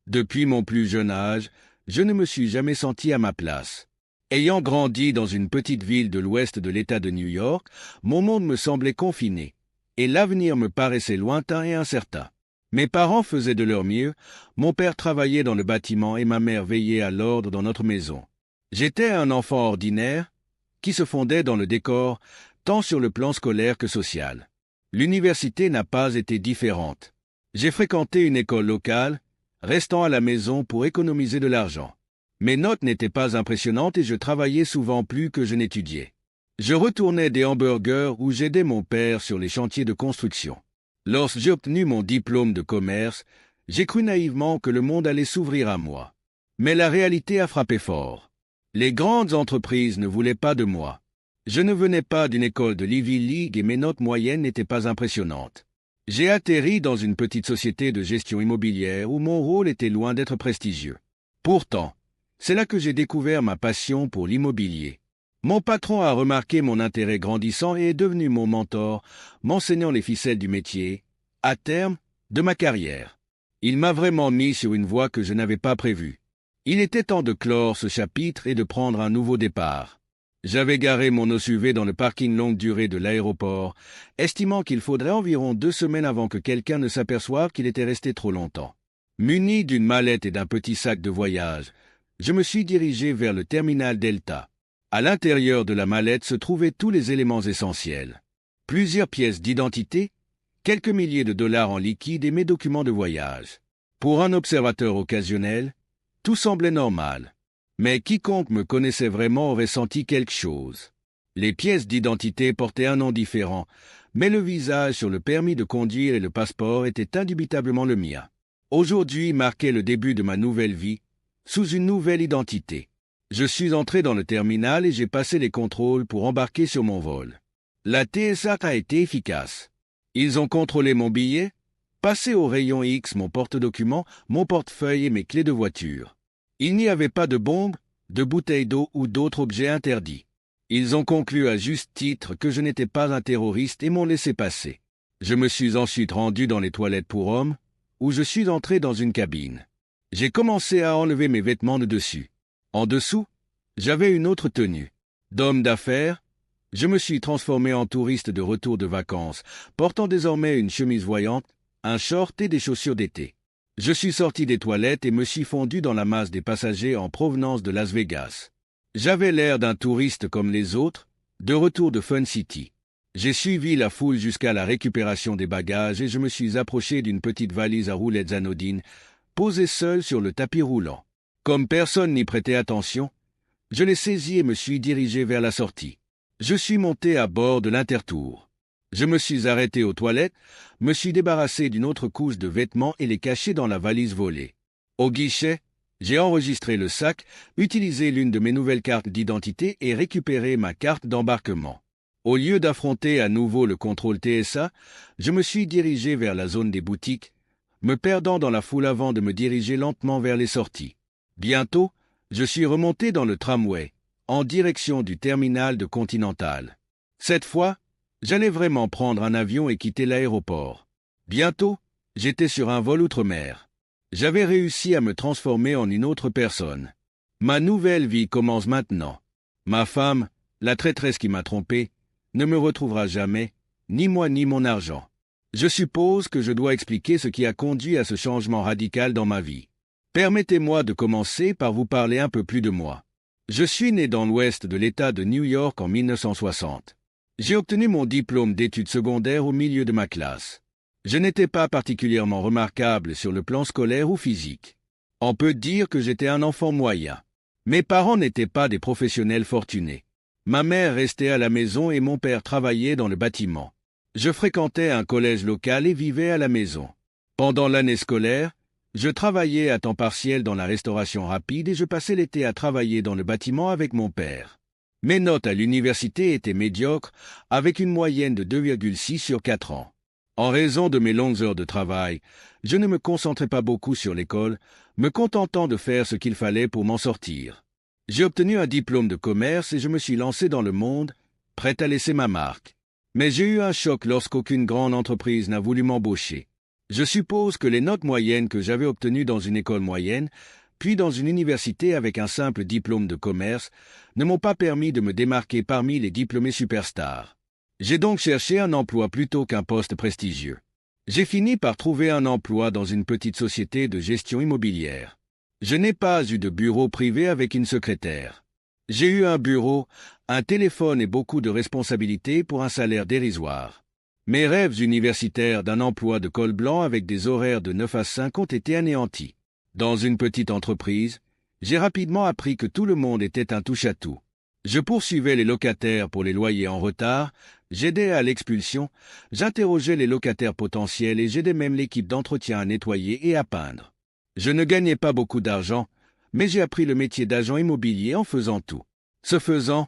Depuis mon plus jeune âge, je ne me suis jamais senti à ma place. Ayant grandi dans une petite ville de l'ouest de l'État de New York, mon monde me semblait confiné, et l'avenir me paraissait lointain et incertain. Mes parents faisaient de leur mieux, mon père travaillait dans le bâtiment et ma mère veillait à l'ordre dans notre maison. J'étais un enfant ordinaire, qui se fondait dans le décor, tant sur le plan scolaire que social. L'université n'a pas été différente. J'ai fréquenté une école locale, restant à la maison pour économiser de l'argent. Mes notes n'étaient pas impressionnantes et je travaillais souvent plus que je n'étudiais. Je retournais des hamburgers où j'aidais mon père sur les chantiers de construction. Lorsque j'ai obtenu mon diplôme de commerce, j'ai cru naïvement que le monde allait s'ouvrir à moi. Mais la réalité a frappé fort. Les grandes entreprises ne voulaient pas de moi. Je ne venais pas d'une école de l'Ivy League et mes notes moyennes n'étaient pas impressionnantes. J'ai atterri dans une petite société de gestion immobilière où mon rôle était loin d'être prestigieux. Pourtant, c'est là que j'ai découvert ma passion pour l'immobilier. Mon patron a remarqué mon intérêt grandissant et est devenu mon mentor, m'enseignant les ficelles du métier, à terme, de ma carrière. Il m'a vraiment mis sur une voie que je n'avais pas prévue. Il était temps de clore ce chapitre et de prendre un nouveau départ. J'avais garé mon SUV dans le parking longue durée de l'aéroport, estimant qu'il faudrait environ 2 semaines avant que quelqu'un ne s'aperçoive qu'il était resté trop longtemps. Muni d'une mallette et d'un petit sac de voyage, je me suis dirigé vers le terminal Delta. À l'intérieur de la mallette se trouvaient tous les éléments essentiels. Plusieurs pièces d'identité, quelques milliers de dollars en liquide et mes documents de voyage. Pour un observateur occasionnel, tout semblait normal. Mais quiconque me connaissait vraiment aurait senti quelque chose. Les pièces d'identité portaient un nom différent, mais le visage sur le permis de conduire et le passeport était indubitablement le mien. Aujourd'hui marquait le début de ma nouvelle vie, sous une nouvelle identité. Je suis entré dans le terminal et j'ai passé les contrôles pour embarquer sur mon vol. La TSA a été efficace. Ils ont contrôlé mon billet, passé au rayon X mon porte-documents, mon portefeuille et mes clés de voiture. Il n'y avait pas de bombes, de bouteilles d'eau ou d'autres objets interdits. Ils ont conclu à juste titre que je n'étais pas un terroriste et m'ont laissé passer. Je me suis ensuite rendu dans les toilettes pour hommes, où je suis entré dans une cabine. J'ai commencé à enlever mes vêtements de dessus. En dessous, j'avais une autre tenue. D'homme d'affaires, je me suis transformé en touriste de retour de vacances, portant désormais une chemise voyante, un short et des chaussures d'été. Je suis sorti des toilettes et me suis fondu dans la masse des passagers en provenance de Las Vegas. J'avais l'air d'un touriste comme les autres, de retour de Fun City. J'ai suivi la foule jusqu'à la récupération des bagages et je me suis approché d'une petite valise à roulettes anodines, posée seule sur le tapis roulant. Comme personne n'y prêtait attention, je l'ai saisie et me suis dirigé vers la sortie. Je suis monté à bord de l'Intertour. Je me suis arrêté aux toilettes, me suis débarrassé d'une autre couche de vêtements et les caché dans la valise volée. Au guichet, j'ai enregistré le sac, utilisé l'une de mes nouvelles cartes d'identité et récupéré ma carte d'embarquement. Au lieu d'affronter à nouveau le contrôle TSA, je me suis dirigé vers la zone des boutiques, me perdant dans la foule avant de me diriger lentement vers les sorties. Bientôt, je suis remonté dans le tramway, en direction du terminal de Continental. Cette fois, j'allais vraiment prendre un avion et quitter l'aéroport. Bientôt, j'étais sur un vol outre-mer. J'avais réussi à me transformer en une autre personne. Ma nouvelle vie commence maintenant. Ma femme, la traîtresse qui m'a trompé, ne me retrouvera jamais, ni moi ni mon argent. Je suppose que je dois expliquer ce qui a conduit à ce changement radical dans ma vie. Permettez-moi de commencer par vous parler un peu plus de moi. Je suis né dans l'ouest de l'État de New York en 1960. J'ai obtenu mon diplôme d'études secondaires au milieu de ma classe. Je n'étais pas particulièrement remarquable sur le plan scolaire ou physique. On peut dire que j'étais un enfant moyen. Mes parents n'étaient pas des professionnels fortunés. Ma mère restait à la maison et mon père travaillait dans le bâtiment. Je fréquentais un collège local et vivais à la maison. Pendant l'année scolaire, je travaillais à temps partiel dans la restauration rapide et je passais l'été à travailler dans le bâtiment avec mon père. Mes notes à l'université étaient médiocres, avec une moyenne de 2,6 sur 4 ans. En raison de mes longues heures de travail, je ne me concentrais pas beaucoup sur l'école, me contentant de faire ce qu'il fallait pour m'en sortir. J'ai obtenu un diplôme de commerce et je me suis lancé dans le monde, prêt à laisser ma marque. Mais j'ai eu un choc lorsqu'aucune grande entreprise n'a voulu m'embaucher. Je suppose que les notes moyennes que j'avais obtenues dans une école moyenne, puis dans une université avec un simple diplôme de commerce, ne m'ont pas permis de me démarquer parmi les diplômés superstars. J'ai donc cherché un emploi plutôt qu'un poste prestigieux. J'ai fini par trouver un emploi dans une petite société de gestion immobilière. Je n'ai pas eu de bureau privé avec une secrétaire. J'ai eu un bureau, un téléphone et beaucoup de responsabilités pour un salaire dérisoire. Mes rêves universitaires d'un emploi de col blanc avec des horaires de 9 à 5 ont été anéantis. Dans une petite entreprise, j'ai rapidement appris que tout le monde était un touche-à-tout. Je poursuivais les locataires pour les loyers en retard, j'aidais à l'expulsion, j'interrogeais les locataires potentiels et j'aidais même l'équipe d'entretien à nettoyer et à peindre. Je ne gagnais pas beaucoup d'argent, mais j'ai appris le métier d'agent immobilier en faisant tout. Ce faisant,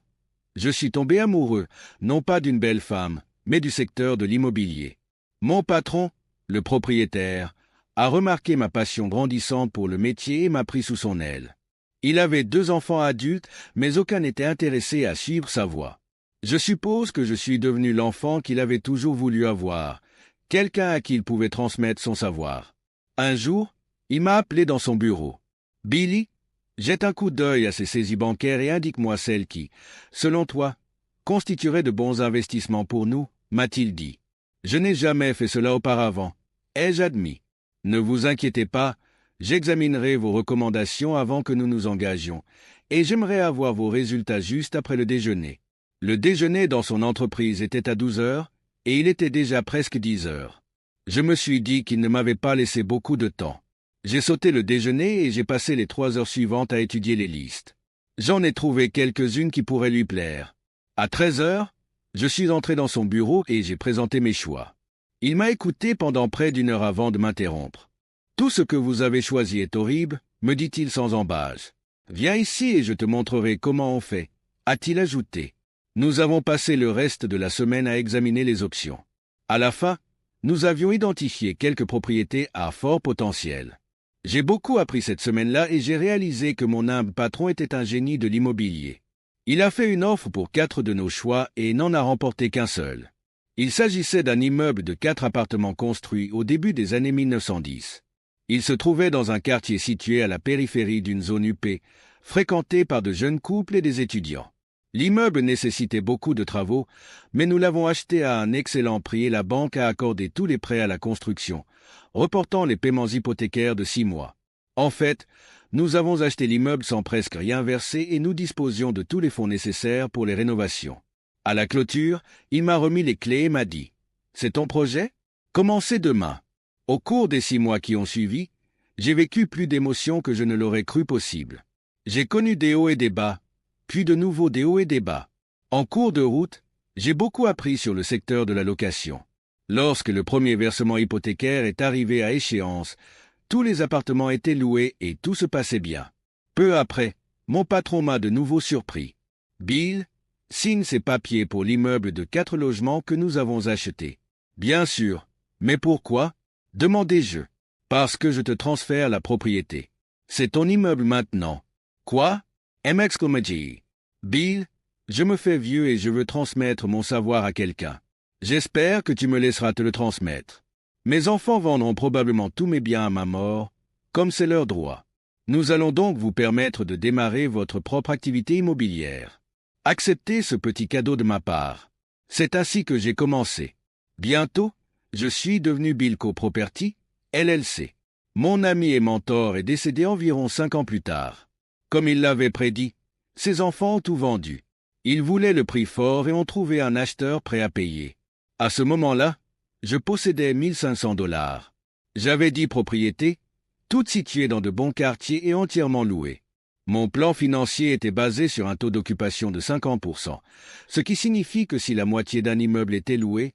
je suis tombé amoureux, non pas d'une belle femme, mais du secteur de l'immobilier. Mon patron, le propriétaire, a remarqué ma passion grandissante pour le métier et m'a pris sous son aile. Il avait 2 enfants adultes, mais aucun n'était intéressé à suivre sa voie. Je suppose que je suis devenu l'enfant qu'il avait toujours voulu avoir, quelqu'un à qui il pouvait transmettre son savoir. Un jour, il m'a appelé dans son bureau. « Billy, jette un coup d'œil à ces saisies bancaires et indique-moi celles qui, selon toi, constitueraient de bons investissements pour nous, » m'a-t-il dit. « Je n'ai jamais fait cela auparavant, ai-je admis. Ne vous inquiétez pas, j'examinerai vos recommandations avant que nous nous engagions, et j'aimerais avoir vos résultats juste après le déjeuner. » Le déjeuner dans son entreprise était à 12 heures, et il était déjà presque 10 heures. Je me suis dit qu'il ne m'avait pas laissé beaucoup de temps. J'ai sauté le déjeuner et j'ai passé les 3 heures suivantes à étudier les listes. J'en ai trouvé quelques-unes qui pourraient lui plaire. À 13 heures, je suis entré dans son bureau et j'ai présenté mes choix. Il m'a écouté pendant près d'1 heure avant de m'interrompre. « Tout ce que vous avez choisi est horrible, me dit-il sans embâche. Viens ici et je te montrerai comment on fait, a-t-il ajouté. Nous avons passé le reste de la semaine à examiner les options. À la fin, nous avions identifié quelques propriétés à fort potentiel. J'ai beaucoup appris cette semaine-là et j'ai réalisé que mon humble patron était un génie de l'immobilier. Il a fait une offre pour 4 de nos choix et n'en a remporté qu'un seul. Il s'agissait d'un immeuble de 4 appartements construits au début des années 1910. Il se trouvait dans un quartier situé à la périphérie d'une zone huppée, fréquentée par de jeunes couples et des étudiants. L'immeuble nécessitait beaucoup de travaux, mais nous l'avons acheté à un excellent prix et la banque a accordé tous les prêts à la construction, reportant les paiements hypothécaires de 6 mois. En fait, nous avons acheté l'immeuble sans presque rien verser et nous disposions de tous les fonds nécessaires pour les rénovations. À la clôture, il m'a remis les clés et m'a dit « C'est ton projet ? Commencez demain. » Au cours des 6 mois qui ont suivi, j'ai vécu plus d'émotions que je ne l'aurais cru possible. J'ai connu des hauts et des bas, puis de nouveau des hauts et des bas. En cours de route, j'ai beaucoup appris sur le secteur de la location. Lorsque le premier versement hypothécaire est arrivé à échéance, tous les appartements étaient loués et tout se passait bien. Peu après, mon patron m'a de nouveau surpris. « Bill, signe ces papiers pour l'immeuble de 4 logements que nous avons acheté. »« Bien sûr. Mais pourquoi ?» demandai-je. « Parce que je te transfère la propriété. C'est ton immeuble maintenant. »« Quoi ?» m'exclama-t-il. « Bill, je me fais vieux et je veux transmettre mon savoir à quelqu'un. J'espère que tu me laisseras te le transmettre. Mes enfants vendront probablement tous mes biens à ma mort, comme c'est leur droit. Nous allons donc vous permettre de démarrer votre propre activité immobilière. Acceptez ce petit cadeau de ma part. C'est ainsi que j'ai commencé. Bientôt, je suis devenu Bilco Property, LLC. Mon ami et mentor est décédé environ 5 ans plus tard. Comme il l'avait prédit, ses enfants ont tout vendu. Ils voulaient le prix fort et ont trouvé un acheteur prêt à payer. À ce moment-là, je possédais 1 500 $. J'avais 10 propriétés, toutes situées dans de bons quartiers et entièrement louées. Mon plan financier était basé sur un taux d'occupation de 50%, ce qui signifie que si la moitié d'un immeuble était loué,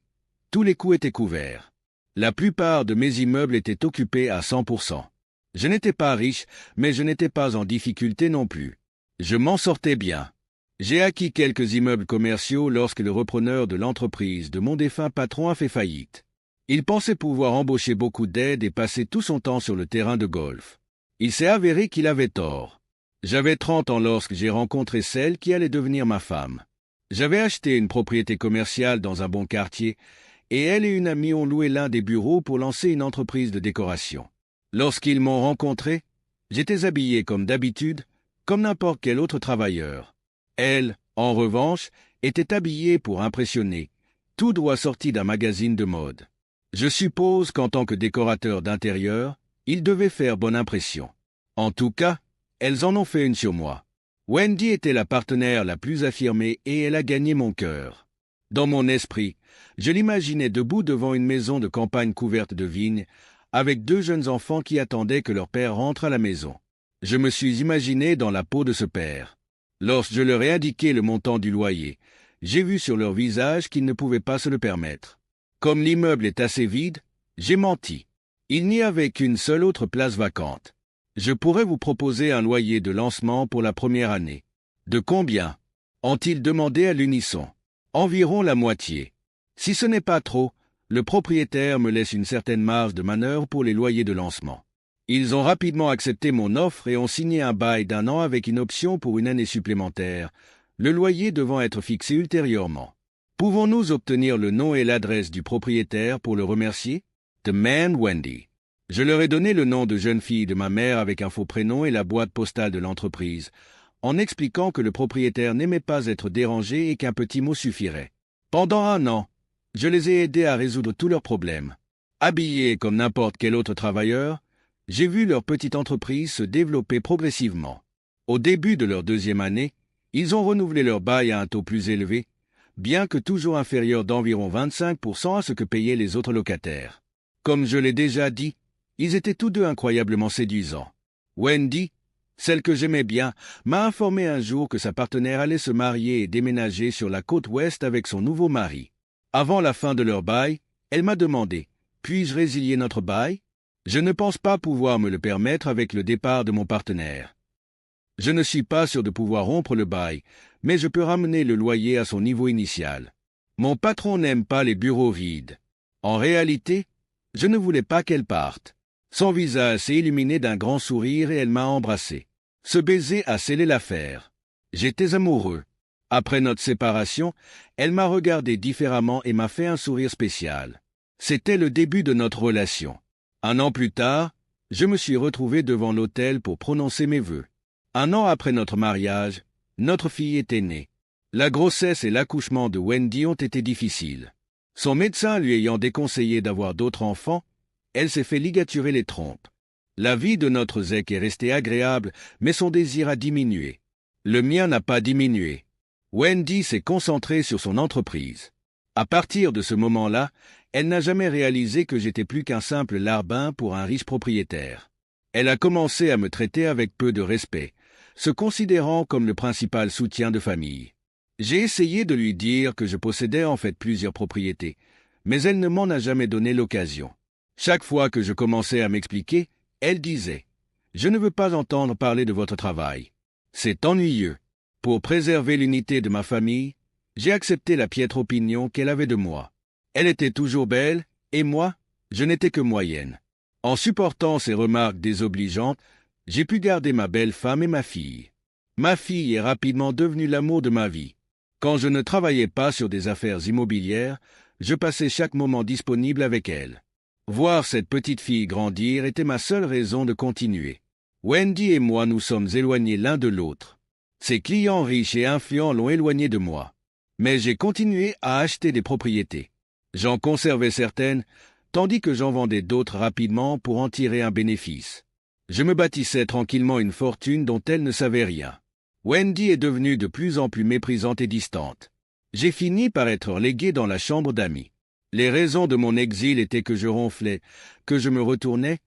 tous les coûts étaient couverts. La plupart de mes immeubles étaient occupés à 100%. Je n'étais pas riche, mais je n'étais pas en difficulté non plus. Je m'en sortais bien. J'ai acquis quelques immeubles commerciaux lorsque le repreneur de l'entreprise de mon défunt patron a fait faillite. Il pensait pouvoir embaucher beaucoup d'aide et passer tout son temps sur le terrain de golf. Il s'est avéré qu'il avait tort. J'avais 30 ans lorsque j'ai rencontré celle qui allait devenir ma femme. J'avais acheté une propriété commerciale dans un bon quartier et elle et une amie ont loué l'un des bureaux pour lancer une entreprise de décoration. Lorsqu'ils m'ont rencontré, j'étais habillé comme d'habitude, comme n'importe quel autre travailleur. Elle, en revanche, était habillée pour impressionner, tout droit sorti d'un magazine de mode. Je suppose qu'en tant que décorateur d'intérieur, il devait faire bonne impression. En tout cas, elles en ont fait une sur moi. Wendy était la partenaire la plus affirmée et elle a gagné mon cœur. Dans mon esprit, je l'imaginais debout devant une maison de campagne couverte de vignes, avec 2 jeunes enfants qui attendaient que leur père rentre à la maison. Je me suis imaginé dans la peau de ce père. Lorsque je leur ai indiqué le montant du loyer, j'ai vu sur leur visage qu'ils ne pouvaient pas se le permettre. Comme l'immeuble est assez vide, j'ai menti. Il n'y avait qu'une seule autre place vacante. Je pourrais vous proposer un loyer de lancement pour la première année. De combien? Ont-ils demandé à l'unisson. Environ la moitié. Si ce n'est pas trop, le propriétaire me laisse une certaine marge de manœuvre pour les loyers de lancement. Ils ont rapidement accepté mon offre et ont signé un bail d'1 an avec une option pour une année supplémentaire, le loyer devant être fixé ultérieurement. Pouvons-nous obtenir le nom et l'adresse du propriétaire pour le remercier? The Man Wendy. Je leur ai donné le nom de jeune fille de ma mère avec un faux prénom et la boîte postale de l'entreprise, en expliquant que le propriétaire n'aimait pas être dérangé et qu'un petit mot suffirait. Pendant 1 an, je les ai aidés à résoudre tous leurs problèmes. Habillés comme n'importe quel autre travailleur, j'ai vu leur petite entreprise se développer progressivement. Au début de leur 2e année, ils ont renouvelé leur bail à un taux plus élevé, bien que toujours inférieur d'environ 25% à ce que payaient les autres locataires. Comme je l'ai déjà dit, ils étaient tous deux incroyablement séduisants. Wendy, celle que j'aimais bien, m'a informé un jour que sa partenaire allait se marier et déménager sur la côte ouest avec son nouveau mari. Avant la fin de leur bail, elle m'a demandé « Puis-je résilier notre bail ?» Je ne pense pas pouvoir me le permettre avec le départ de mon partenaire. Je ne suis pas sûr de pouvoir rompre le bail, mais je peux ramener le loyer à son niveau initial. Mon patron n'aime pas les bureaux vides. En réalité, je ne voulais pas qu'elle parte. Son visage s'est illuminé d'un grand sourire et elle m'a embrassé. Ce baiser a scellé l'affaire. J'étais amoureux. Après notre séparation, elle m'a regardé différemment et m'a fait un sourire spécial. C'était le début de notre relation. 1 an plus tard, je me suis retrouvé devant l'autel pour prononcer mes vœux. 1 an après notre mariage, notre fille était née. La grossesse et l'accouchement de Wendy ont été difficiles. Son médecin lui ayant déconseillé d'avoir d'autres enfants, elle s'est fait ligaturer les trompes. La vie de notre zèque est restée agréable, mais son désir a diminué. Le mien n'a pas diminué. Wendy s'est concentrée sur son entreprise. À partir de ce moment-là, elle n'a jamais réalisé que j'étais plus qu'un simple larbin pour un riche propriétaire. Elle a commencé à me traiter avec peu de respect, se considérant comme le principal soutien de famille. J'ai essayé de lui dire que je possédais en fait plusieurs propriétés, mais elle ne m'en a jamais donné l'occasion. Chaque fois que je commençais à m'expliquer, elle disait « Je ne veux pas entendre parler de votre travail. C'est ennuyeux. » Pour préserver l'unité de ma famille, j'ai accepté la piètre opinion qu'elle avait de moi. Elle était toujours belle, et moi, je n'étais que moyenne. En supportant ces remarques désobligeantes, j'ai pu garder ma belle femme et ma fille. Ma fille est rapidement devenue l'amour de ma vie. Quand je ne travaillais pas sur des affaires immobilières, je passais chaque moment disponible avec elle. Voir cette petite fille grandir était ma seule raison de continuer. Wendy et moi nous sommes éloignés l'un de l'autre. Ses clients riches et influents l'ont éloigné de moi. Mais j'ai continué à acheter des propriétés. J'en conservais certaines, tandis que j'en vendais d'autres rapidement pour en tirer un bénéfice. Je me bâtissais tranquillement une fortune dont elle ne savait rien. Wendy est devenue de plus en plus méprisante et distante. J'ai fini par être relégué dans la chambre d'amis. Les raisons de mon exil étaient que je ronflais, que je me retournais,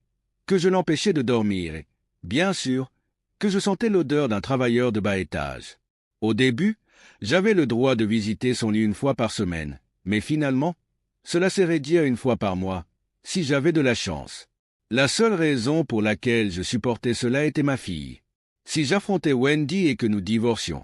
que je l'empêchais de dormir et, bien sûr, que je sentais l'odeur d'un travailleur de bas étage. Au début, j'avais le droit de visiter son lit 1 fois par semaine, mais finalement, cela s'est réduit à 1 fois par mois, si j'avais de la chance. La seule raison pour laquelle je supportais cela était ma fille. Si j'affrontais Wendy et que nous divorcions,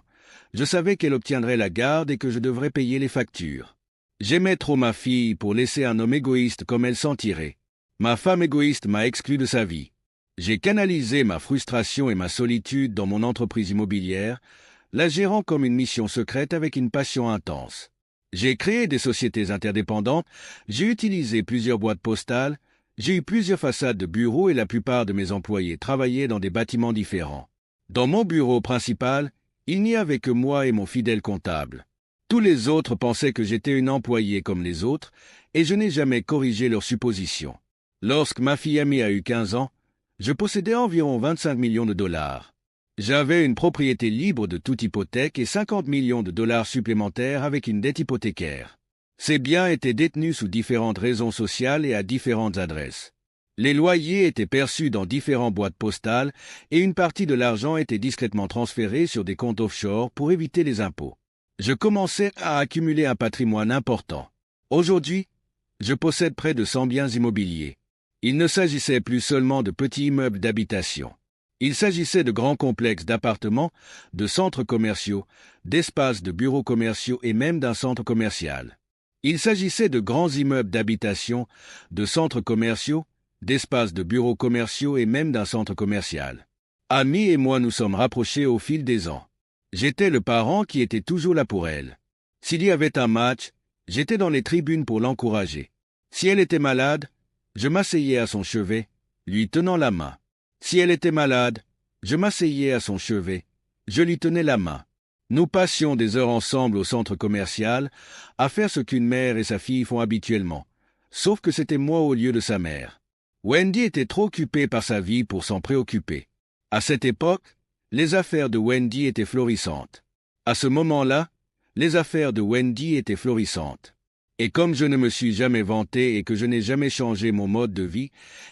je savais qu'elle obtiendrait la garde et que je devrais payer les factures. J'aimais trop ma fille pour laisser un homme égoïste comme elle s'en tirer. Ma femme égoïste m'a exclu de sa vie. J'ai canalisé ma frustration et ma solitude dans mon entreprise immobilière, la gérant comme une mission secrète avec une passion intense. J'ai créé des sociétés interdépendantes, j'ai utilisé plusieurs boîtes postales, j'ai eu plusieurs façades de bureaux et la plupart de mes employés travaillaient dans des bâtiments différents. Dans mon bureau principal, il n'y avait que moi et mon fidèle comptable. Tous les autres pensaient que j'étais une employée comme les autres, et je n'ai jamais corrigé leurs suppositions. Lorsque ma fille Amy a eu 15 ans, je possédais environ 25 millions de dollars. J'avais une propriété libre de toute hypothèque et 50 millions de dollars supplémentaires avec une dette hypothécaire. Ces biens étaient détenus sous différentes raisons sociales et à différentes adresses. Les loyers étaient perçus dans différentes boîtes postales et une partie de l'argent était discrètement transférée sur des comptes offshore pour éviter les impôts. Je commençais à accumuler un patrimoine important. Aujourd'hui, je possède près de 100 biens immobiliers. Il ne s'agissait plus seulement de petits immeubles d'habitation. Il s'agissait de grands complexes d'appartements, de centres commerciaux, d'espaces de bureaux commerciaux et même d'un centre commercial. Il s'agissait de grands immeubles d'habitation, de centres commerciaux, d'espaces de bureaux commerciaux et même d'un centre commercial. Amy et moi nous sommes rapprochés au fil des ans. J'étais le parent qui était toujours là pour elle. S'il y avait un match, j'étais dans les tribunes pour l'encourager. Si elle était malade, je m'asseyais à son chevet, lui tenant la main. Si elle était malade, je m'asseyais à son chevet, je lui tenais la main. Nous passions des heures ensemble au centre commercial à faire ce qu'une mère et sa fille font habituellement, sauf que c'était moi au lieu de sa mère. Wendy était trop occupée par sa vie pour s'en préoccuper. À cette époque, les affaires de Wendy étaient florissantes. À ce moment-là, les affaires de Wendy étaient florissantes. Et comme je ne me suis jamais vanté et que je n'ai jamais changé mon mode de vie,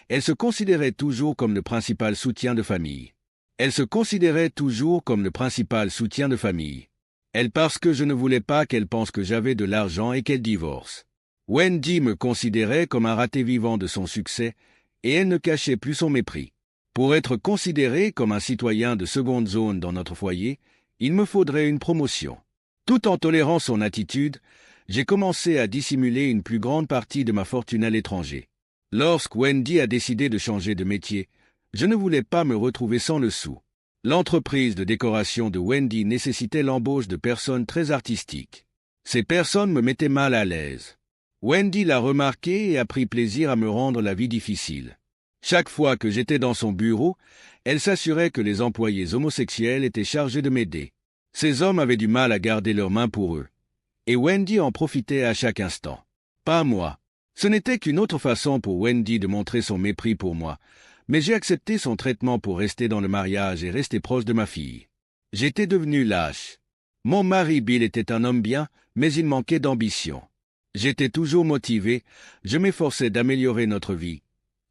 elle se considérait toujours comme le principal soutien de famille. Elle se considérait toujours comme le principal soutien de famille. Elle parce que je ne voulais pas qu'elle pense que j'avais de l'argent et qu'elle divorce. Wendy me considérait comme un raté vivant de son succès et elle ne cachait plus son mépris. Pour être considéré comme un citoyen de seconde zone dans notre foyer, il me faudrait une promotion. Tout en tolérant son attitude, j'ai commencé à dissimuler une plus grande partie de ma fortune à l'étranger. Lorsque Wendy a décidé de changer de métier, je ne voulais pas me retrouver sans le sou. L'entreprise de décoration de Wendy nécessitait l'embauche de personnes très artistiques. Ces personnes me mettaient mal à l'aise. Wendy l'a remarqué et a pris plaisir à me rendre la vie difficile. Chaque fois que j'étais dans son bureau, elle s'assurait que les employés homosexuels étaient chargés de m'aider. Ces hommes avaient du mal à garder leurs mains pour eux. Et Wendy en profitait à chaque instant. Pas moi. Ce n'était qu'une autre façon pour Wendy de montrer son mépris pour moi, mais j'ai accepté son traitement pour rester dans le mariage et rester proche de ma fille. J'étais devenu lâche. Mon mari Bill était un homme bien, mais il manquait d'ambition. J'étais toujours motivé, je m'efforçais d'améliorer notre vie,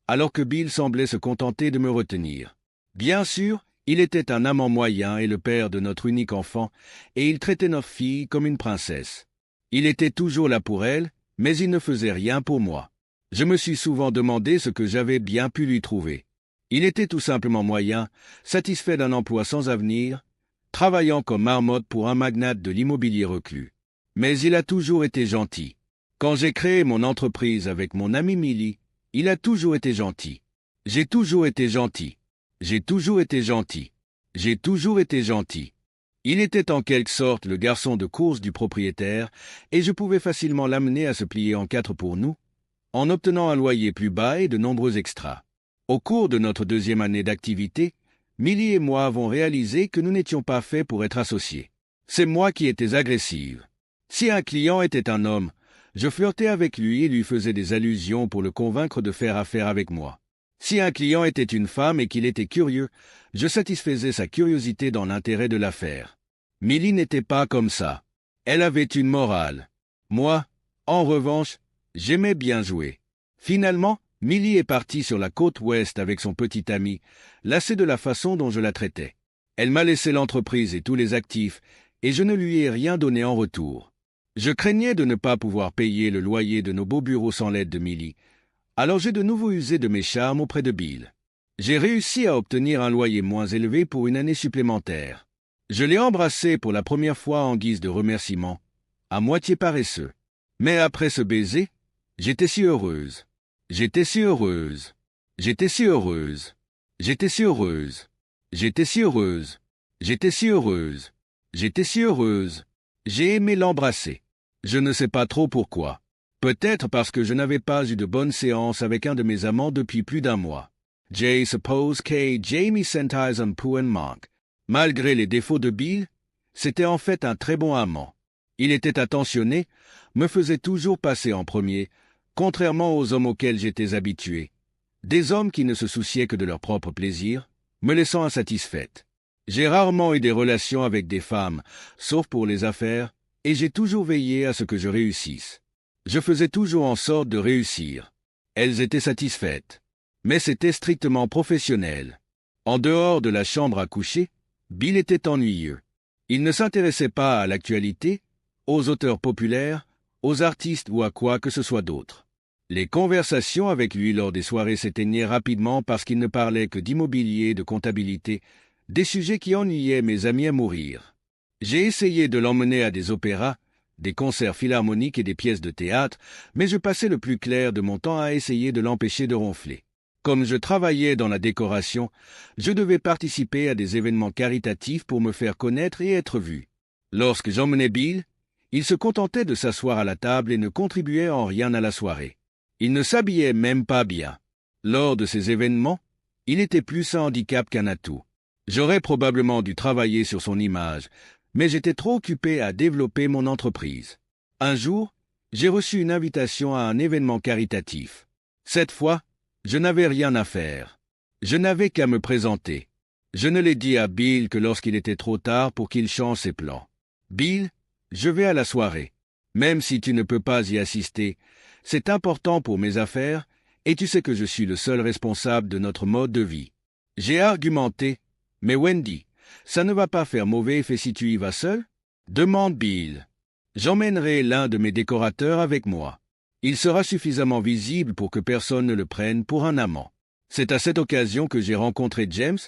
alors que Bill semblait se contenter de me retenir. Bien sûr, il était un amant moyen et le père de notre unique enfant, et il traitait notre fille comme une princesse. Il était toujours là pour elle, mais il ne faisait rien pour moi. Je me suis souvent demandé ce que j'avais bien pu lui trouver. Il était tout simplement moyen, satisfait d'un emploi sans avenir, travaillant comme marmotte pour un magnate de l'immobilier reclus. Mais il a toujours été gentil. Quand j'ai créé mon entreprise avec mon ami Millie, il a toujours été gentil. J'ai toujours été gentil. J'ai toujours été gentil. J'ai toujours été gentil. Il était en quelque sorte le garçon de course du propriétaire, et je pouvais facilement l'amener à se plier en quatre pour nous, en obtenant un loyer plus bas et de nombreux extras. Au cours de notre deuxième année d'activité, Millie et moi avons réalisé que nous n'étions pas faits pour être associés. C'est moi qui étais agressive. Si un client était un homme, je flirtais avec lui et lui faisais des allusions pour le convaincre de faire affaire avec moi. Si un client était une femme et qu'il était curieux, je satisfaisais sa curiosité dans l'intérêt de l'affaire. Millie n'était pas comme ça. Elle avait une morale. Moi, en revanche, j'aimais bien jouer. Finalement, Millie est partie sur la côte ouest avec son petit ami, lassée de la façon dont je la traitais. Elle m'a laissé l'entreprise et tous les actifs, et je ne lui ai rien donné en retour. Je craignais de ne pas pouvoir payer le loyer de nos beaux bureaux sans l'aide de Millie, alors j'ai de nouveau usé de mes charmes auprès de Bill. J'ai réussi à obtenir un loyer moins élevé pour une année supplémentaire. Je l'ai embrassé pour la première fois en guise de remerciement, à moitié paresseux. Mais après ce baiser, j'étais si heureuse. J'étais si heureuse. J'étais si heureuse. J'étais si heureuse. J'étais si heureuse. J'étais si heureuse. J'étais si heureuse. J'ai aimé l'embrasser. Je ne sais pas trop pourquoi. Peut-être parce que je n'avais pas eu de bonne séance avec un de mes amants depuis plus d'un mois. J suppose que Jamie sentais un peu un manque. Malgré les défauts de Bill, c'était en fait un très bon amant. Il était attentionné, me faisait toujours passer en premier, contrairement aux hommes auxquels j'étais habitué. Des hommes qui ne se souciaient que de leur propre plaisir, me laissant insatisfaite. J'ai rarement eu des relations avec des femmes, sauf pour les affaires, et j'ai toujours veillé à ce que je réussisse. Je faisais toujours en sorte de réussir. Elles étaient satisfaites. Mais c'était strictement professionnel. En dehors de la chambre à coucher, Bill était ennuyeux. Il ne s'intéressait pas à l'actualité, aux auteurs populaires, aux artistes ou à quoi que ce soit d'autre. Les conversations avec lui lors des soirées s'éteignaient rapidement parce qu'il ne parlait que d'immobilier, de comptabilité, des sujets qui ennuyaient mes amis à mourir. J'ai essayé de l'emmener à des opéras, des concerts philharmoniques et des pièces de théâtre, mais je passais le plus clair de mon temps à essayer de l'empêcher de ronfler. Comme je travaillais dans la décoration, je devais participer à des événements caritatifs pour me faire connaître et être vu. Lorsque j'emmenais Bill, il se contentait de s'asseoir à la table et ne contribuait en rien à la soirée. Il ne s'habillait même pas bien. Lors de ces événements, il était plus un handicap qu'un atout. J'aurais probablement dû travailler sur son image, mais j'étais trop occupé à développer mon entreprise. Un jour, j'ai reçu une invitation à un événement caritatif. Cette fois, je n'avais rien à faire. Je n'avais qu'à me présenter. Je ne l'ai dit à Bill que lorsqu'il était trop tard pour qu'il change ses plans. Bill, je vais à la soirée. Même si tu ne peux pas y assister, c'est important pour mes affaires et tu sais que je suis le seul responsable de notre mode de vie. J'ai argumenté, mais Wendy, ça ne va pas faire mauvais effet si tu y vas seul? Demande Bill. J'emmènerai l'un de mes décorateurs avec moi. Il sera suffisamment visible pour que personne ne le prenne pour un amant. C'est à cette occasion que j'ai rencontré James,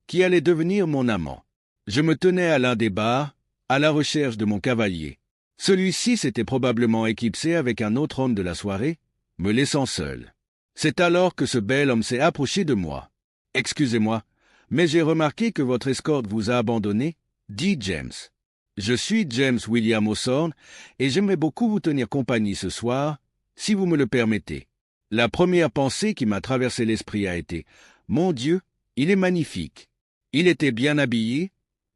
qui allait devenir mon amant. Je me tenais à l'un des bars, à la recherche de mon cavalier. Celui-ci s'était probablement éclipsé avec un autre homme de la soirée, me laissant seul. C'est alors que ce bel homme s'est approché de moi. « Excusez-moi, mais j'ai remarqué que votre escorte vous a abandonné, » dit James. « Je suis James William Hawthorne et j'aimerais beaucoup vous tenir compagnie ce soir, si vous me le permettez. » La première pensée qui m'a traversé l'esprit a été « Mon Dieu, il est magnifique. » Il était bien habillé,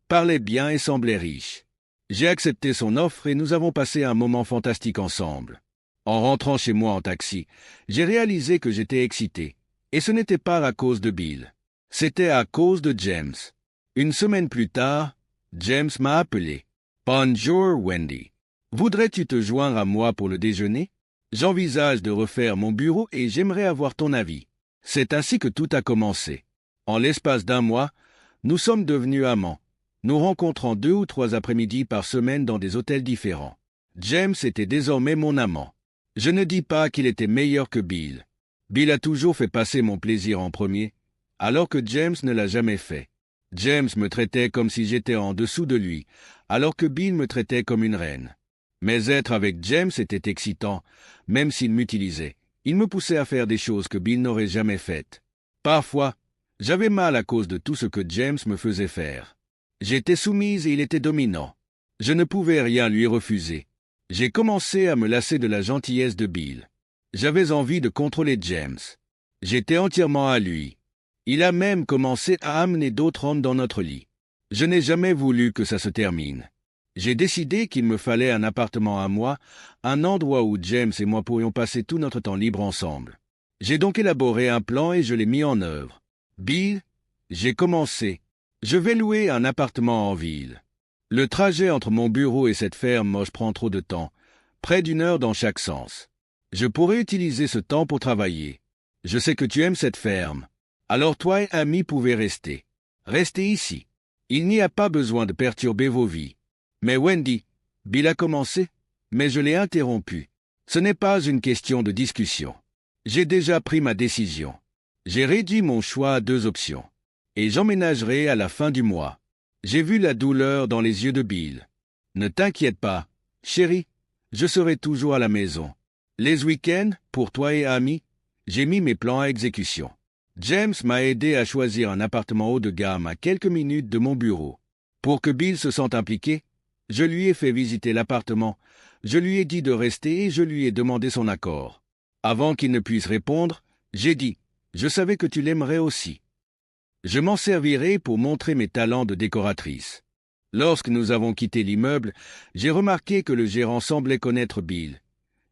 parlait bien et semblait riche. J'ai accepté son offre et nous avons passé un moment fantastique ensemble. En rentrant chez moi en taxi, j'ai réalisé que j'étais excité. Et ce n'était pas à cause de Bill. C'était à cause de James. Une semaine plus tard, James m'a appelé. « Bonjour, Wendy. Voudrais-tu te joindre à moi pour le déjeuner? J'envisage de refaire mon bureau et j'aimerais avoir ton avis. » C'est ainsi que tout a commencé. En l'espace d'un mois, nous sommes devenus amants, nous rencontrant 2 ou 3 après-midi par semaine dans des hôtels différents. James était désormais mon amant. Je ne dis pas qu'il était meilleur que Bill. Bill a toujours fait passer mon plaisir en premier, alors que James ne l'a jamais fait. James me traitait comme si j'étais en dessous de lui, alors que Bill me traitait comme une reine. Mais être avec James était excitant, même s'il m'utilisait. Il me poussait à faire des choses que Bill n'aurait jamais faites. Parfois, j'avais mal à cause de tout ce que James me faisait faire. J'étais soumise et il était dominant. Je ne pouvais rien lui refuser. J'ai commencé à me lasser de la gentillesse de Bill. J'avais envie de contrôler James. J'étais entièrement à lui. Il a même commencé à amener d'autres hommes dans notre lit. Je n'ai jamais voulu que ça se termine. J'ai décidé qu'il me fallait un appartement à moi, un endroit où James et moi pourrions passer tout notre temps libre ensemble. J'ai donc élaboré un plan et je l'ai mis en œuvre. Bill, j'ai commencé. Je vais louer un appartement en ville. Le trajet entre mon bureau et cette ferme moche prend trop de temps, près d'1 heure dans chaque sens. Je pourrais utiliser ce temps pour travailler. Je sais que tu aimes cette ferme. Alors toi et Amy pouvez rester. Restez ici. Il n'y a pas besoin de perturber vos vies. Mais Wendy, Bill a commencé, mais je l'ai interrompu. Ce n'est pas une question de discussion. J'ai déjà pris ma décision. J'ai réduit mon choix à 2 options. Et j'emménagerai à la fin du mois. J'ai vu la douleur dans les yeux de Bill. Ne t'inquiète pas, chérie, je serai toujours à la maison. Les week-ends, pour toi et Amy, j'ai mis mes plans à exécution. James m'a aidé à choisir un appartement haut de gamme à quelques minutes de mon bureau. Pour que Bill se sente impliqué, Je lui ai fait visiter l'appartement, je lui ai dit de rester et je lui ai demandé son accord. Avant qu'il ne puisse répondre, j'ai dit « Je savais que tu l'aimerais aussi. Je m'en servirai pour montrer mes talents de décoratrice. » Lorsque nous avons quitté l'immeuble, j'ai remarqué que le gérant semblait connaître Bill.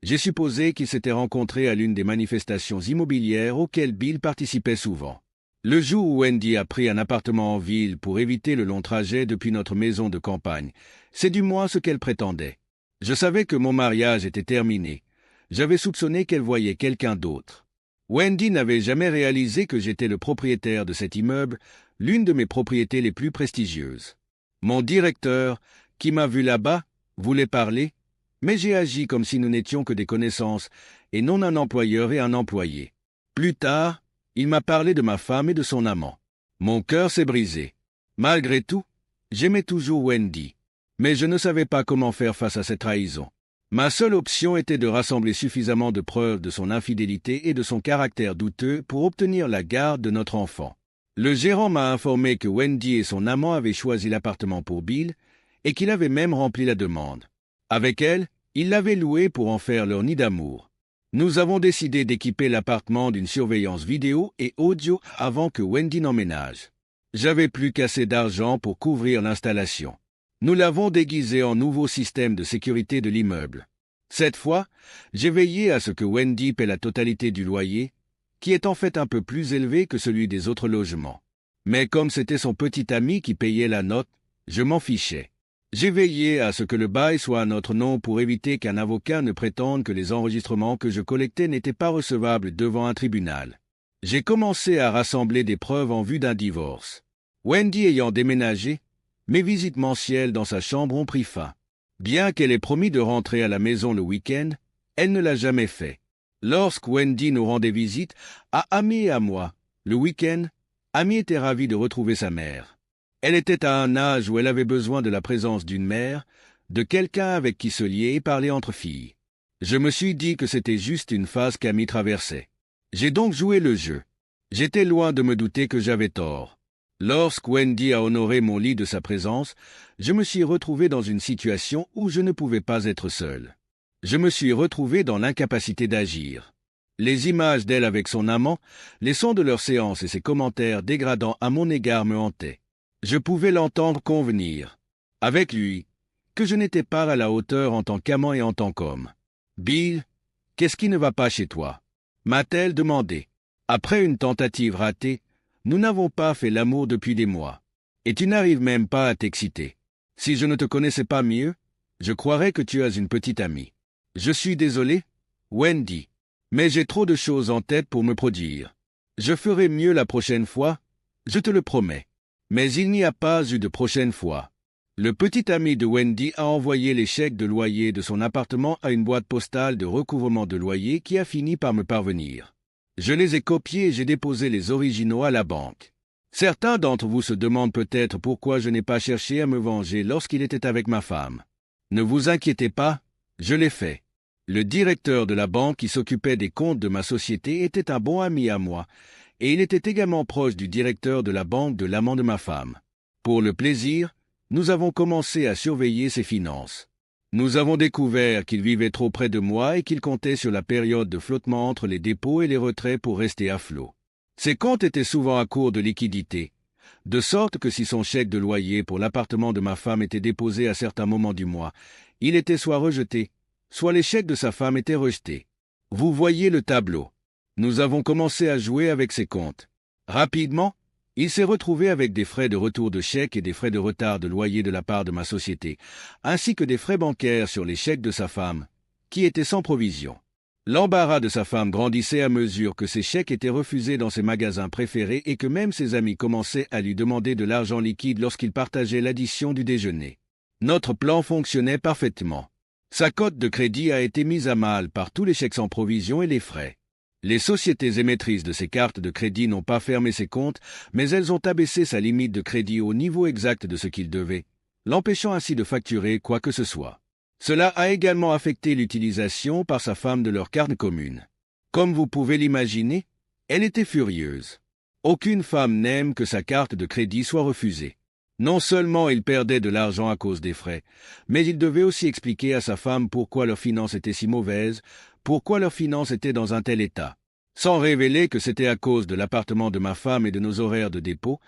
J'ai supposé qu'ils s'étaient rencontrés à l'une des manifestations immobilières auxquelles Bill participait souvent. Le jour où Wendy a pris un appartement en ville pour éviter le long trajet depuis notre maison de campagne, c'est du moins ce qu'elle prétendait. Je savais que mon mariage était terminé. J'avais soupçonné qu'elle voyait quelqu'un d'autre. Wendy n'avait jamais réalisé que j'étais le propriétaire de cet immeuble, l'une de mes propriétés les plus prestigieuses. Mon directeur, qui m'a vu là-bas, voulait parler, mais j'ai agi comme si nous n'étions que des connaissances, et non un employeur et un employé. Plus tard, il m'a parlé de ma femme et de son amant. Mon cœur s'est brisé. Malgré tout, j'aimais toujours Wendy, mais je ne savais pas comment faire face à cette trahison. Ma seule option était de rassembler suffisamment de preuves de son infidélité et de son caractère douteux pour obtenir la garde de notre enfant. Le gérant m'a informé que Wendy et son amant avaient choisi l'appartement pour Bill et qu'il avait même rempli la demande. Avec elle, ils l'avaient loué pour en faire leur nid d'amour. Nous avons décidé d'équiper l'appartement d'une surveillance vidéo et audio avant que Wendy n'emménage. J'avais plus qu'assez d'argent pour couvrir l'installation. Nous l'avons déguisé en nouveau système de sécurité de l'immeuble. Cette fois, j'ai veillé à ce que Wendy paie la totalité du loyer, qui est en fait un peu plus élevé que celui des autres logements. Mais comme c'était son petit ami qui payait la note, je m'en fichais. J'ai veillé à ce que le bail soit à notre nom pour éviter qu'un avocat ne prétende que les enregistrements que je collectais n'étaient pas recevables devant un tribunal. J'ai commencé à rassembler des preuves en vue d'un divorce. Wendy ayant déménagé, mes visites mensuelles dans sa chambre ont pris fin. Bien qu'elle ait promis de rentrer à la maison le week-end, elle ne l'a jamais fait. Lorsque Wendy nous rendait visite, à Amy et à moi, le week-end, Amy était ravie de retrouver sa mère. Elle était à un âge où elle avait besoin de la présence d'une mère, de quelqu'un avec qui se lier et parler entre filles. Je me suis dit que c'était juste une phase qu'Amy traversait. J'ai donc joué le jeu. J'étais loin de me douter que j'avais tort. Lorsque Wendy a honoré mon lit de sa présence, je me suis retrouvé dans une situation où je ne pouvais pas être seul. Je me suis retrouvé dans l'incapacité d'agir. Les images d'elle avec son amant, les sons de leur séance et ses commentaires dégradants à mon égard me hantaient. Je pouvais l'entendre convenir, avec lui, que je n'étais pas à la hauteur en tant qu'amant et en tant qu'homme. « Bill, qu'est-ce qui ne va pas chez toi ?» m'a-t-elle demandé. Après une tentative ratée, nous n'avons pas fait l'amour depuis des mois. Et tu n'arrives même pas à t'exciter. Si je ne te connaissais pas mieux, je croirais que tu as une petite amie. Je suis désolé, Wendy, mais j'ai trop de choses en tête pour me produire. Je ferai mieux la prochaine fois, je te le promets. Mais il n'y a pas eu de prochaine fois. Le petit ami de Wendy a envoyé les chèques de loyer de son appartement à une boîte postale de recouvrement de loyer qui a fini par me parvenir. Je les ai copiés et j'ai déposé les originaux à la banque. Certains d'entre vous se demandent peut-être pourquoi je n'ai pas cherché à me venger lorsqu'il était avec ma femme. Ne vous inquiétez pas, je l'ai fait. Le directeur de la banque qui s'occupait des comptes de ma société était un bon ami à moi, et il était également proche du directeur de la banque de l'amant de ma femme. Pour le plaisir, nous avons commencé à surveiller ses finances. Nous avons découvert qu'il vivait trop près de moi et qu'il comptait sur la période de flottement entre les dépôts et les retraits pour rester à flot. Ses comptes étaient souvent à court de liquidités, de sorte que si son chèque de loyer pour l'appartement de ma femme était déposé à certains moments du mois, il était soit rejeté, soit les chèques de sa femme étaient rejetés. Vous voyez le tableau. Nous avons commencé à jouer avec ses comptes. Rapidement, il s'est retrouvé avec des frais de retour de chèques et des frais de retard de loyer de la part de ma société, ainsi que des frais bancaires sur les chèques de sa femme, qui étaient sans provision. L'embarras de sa femme grandissait à mesure que ses chèques étaient refusés dans ses magasins préférés et que même ses amis commençaient à lui demander de l'argent liquide lorsqu'il partageait l'addition du déjeuner. Notre plan fonctionnait parfaitement. Sa cote de crédit a été mise à mal par tous les chèques sans provision et les frais. Les sociétés émettrices de ces cartes de crédit n'ont pas fermé ses comptes, mais elles ont abaissé sa limite de crédit au niveau exact de ce qu'il devait, l'empêchant ainsi de facturer quoi que ce soit. Cela a également affecté l'utilisation par sa femme de leur carte commune. Comme vous pouvez l'imaginer, elle était furieuse. Aucune femme n'aime que sa carte de crédit soit refusée. Non seulement il perdait de l'argent à cause des frais, mais il devait aussi expliquer à sa femme pourquoi leurs finances étaient si mauvaises, pourquoi leurs finances étaient dans un tel état. Sans révéler que c'était à cause de l'appartement de ma femme et de nos horaires de dépôt,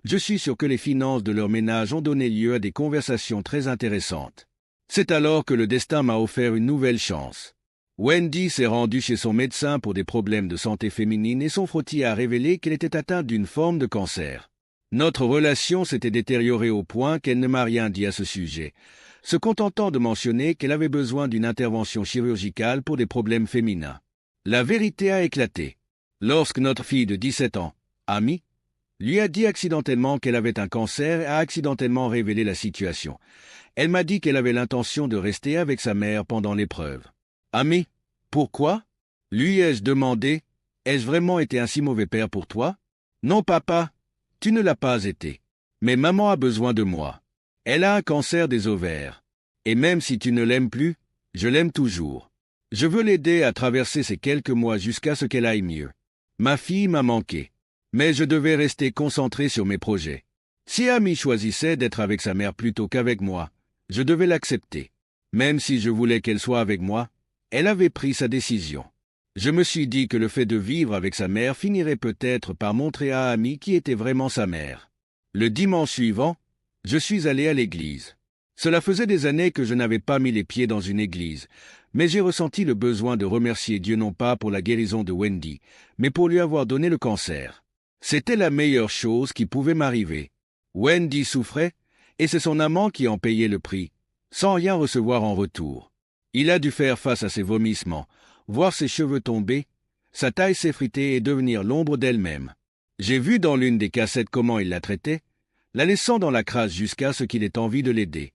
je suis sûr que les finances de leur ménage ont donné lieu à des conversations très intéressantes. C'est alors que le destin m'a offert une nouvelle chance. Wendy s'est rendue chez son médecin pour des problèmes de santé féminine et son frottis a révélé qu'elle était atteinte d'une forme de cancer. Notre relation s'était détériorée au point qu'elle ne m'a rien dit à ce sujet, se contentant de mentionner qu'elle avait besoin d'une intervention chirurgicale pour des problèmes féminins. La vérité a éclaté. Lorsque notre fille de 17 ans, Amy, lui a dit accidentellement qu'elle avait un cancer et a accidentellement révélé la situation, elle m'a dit qu'elle avait l'intention de rester avec sa mère pendant l'épreuve. Amy, pourquoi? Lui ai-je demandé, ai-je vraiment été un si mauvais père pour toi? Non, papa. Tu ne l'as pas été. Mais maman a besoin de moi. Elle a un cancer des ovaires. Et même si tu ne l'aimes plus, je l'aime toujours. Je veux l'aider à traverser ces quelques mois jusqu'à ce qu'elle aille mieux. Ma fille m'a manqué. Mais je devais rester concentré sur mes projets. Si Amy choisissait d'être avec sa mère plutôt qu'avec moi, je devais l'accepter. Même si je voulais qu'elle soit avec moi, elle avait pris sa décision. Je me suis dit que le fait de vivre avec sa mère finirait peut-être par montrer à Amy qui était vraiment sa mère. Le dimanche suivant, je suis allé à l'église. Cela faisait des années que je n'avais pas mis les pieds dans une église, mais j'ai ressenti le besoin de remercier Dieu non pas pour la guérison de Wendy, mais pour lui avoir donné le cancer. C'était la meilleure chose qui pouvait m'arriver. Wendy souffrait, et c'est son amant qui en payait le prix, sans rien recevoir en retour. Il a dû faire face à ses vomissements, voir ses cheveux tomber, sa taille s'effriter et devenir l'ombre d'elle-même. J'ai vu dans l'une des cassettes comment il la traitait, la laissant dans la crasse jusqu'à ce qu'il ait envie de l'aider.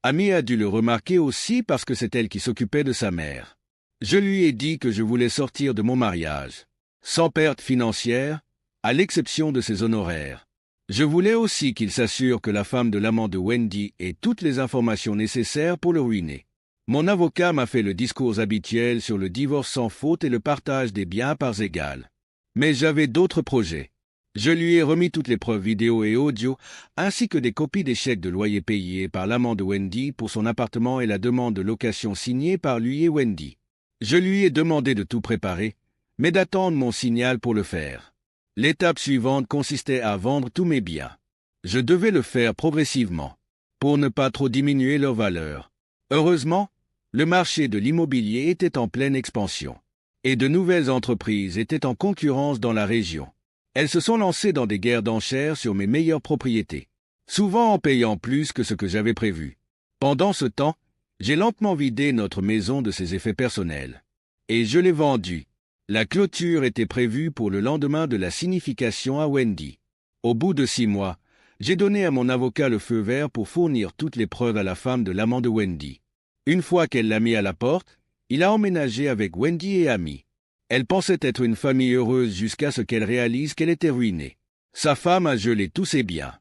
Amy a dû le remarquer aussi parce que c'est elle qui s'occupait de sa mère. Je lui ai dit que je voulais sortir de mon mariage, sans perte financière, à l'exception de ses honoraires. Je voulais aussi qu'il s'assure que la femme de l'amant de Wendy ait toutes les informations nécessaires pour le ruiner. Mon avocat m'a fait le discours habituel sur le divorce sans faute et le partage des biens à parts égales. Mais j'avais d'autres projets. Je lui ai remis toutes les preuves vidéo et audio, ainsi que des copies des chèques de loyer payés par l'amant de Wendy pour son appartement et la demande de location signée par lui et Wendy. Je lui ai demandé de tout préparer, mais d'attendre mon signal pour le faire. L'étape suivante consistait à vendre tous mes biens. Je devais le faire progressivement, pour ne pas trop diminuer leur valeur. Heureusement, le marché de l'immobilier était en pleine expansion, et de nouvelles entreprises étaient en concurrence dans la région. Elles se sont lancées dans des guerres d'enchères sur mes meilleures propriétés, souvent en payant plus que ce que j'avais prévu. Pendant ce temps, j'ai lentement vidé notre maison de ses effets personnels. Et je l'ai vendue. La clôture était prévue pour le lendemain de la signification à Wendy. Au bout de 6 mois, j'ai donné à mon avocat le feu vert pour fournir toutes les preuves à la femme de l'amant de Wendy. Une fois qu'elle l'a mis à la porte, il a emménagé avec Wendy et Amy. Elle pensait être une famille heureuse jusqu'à ce qu'elle réalise qu'elle était ruinée. Sa femme a gelé tous ses biens.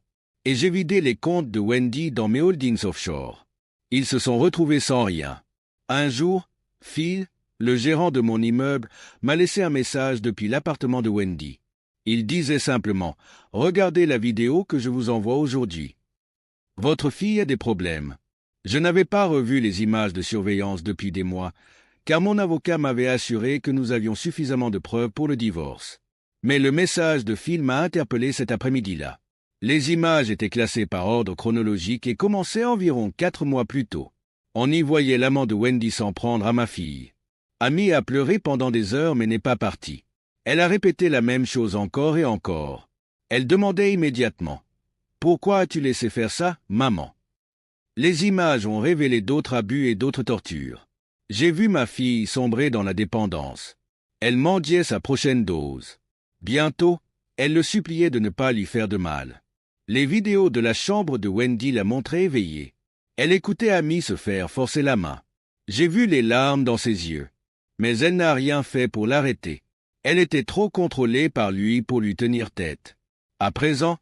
Et j'ai vidé les comptes de Wendy dans mes holdings offshore. Ils se sont retrouvés sans rien. Un jour, Phil, le gérant de mon immeuble, m'a laissé un message depuis l'appartement de Wendy. Il disait simplement « Regardez la vidéo que je vous envoie aujourd'hui. Votre fille a des problèmes. » Je n'avais pas revu les images de surveillance depuis des mois, car mon avocat m'avait assuré que nous avions suffisamment de preuves pour le divorce. Mais le message de Phil m'a interpellé cet après-midi-là. Les images étaient classées par ordre chronologique et commençaient environ 4 mois plus tôt. On y voyait l'amant de Wendy s'en prendre à ma fille. Amy a pleuré pendant des heures mais n'est pas partie. Elle a répété la même chose encore et encore. Elle demandait immédiatement « Pourquoi as-tu laissé faire ça, maman ?» Les images ont révélé d'autres abus et d'autres tortures. J'ai vu ma fille sombrer dans la dépendance. Elle mendiait sa prochaine dose. Bientôt, elle le suppliait de ne pas lui faire de mal. Les vidéos de la chambre de Wendy la montraient éveillée. Elle écoutait Amy se faire forcer la main. J'ai vu les larmes dans ses yeux. Mais elle n'a rien fait pour l'arrêter. Elle était trop contrôlée par lui pour lui tenir tête. À présent,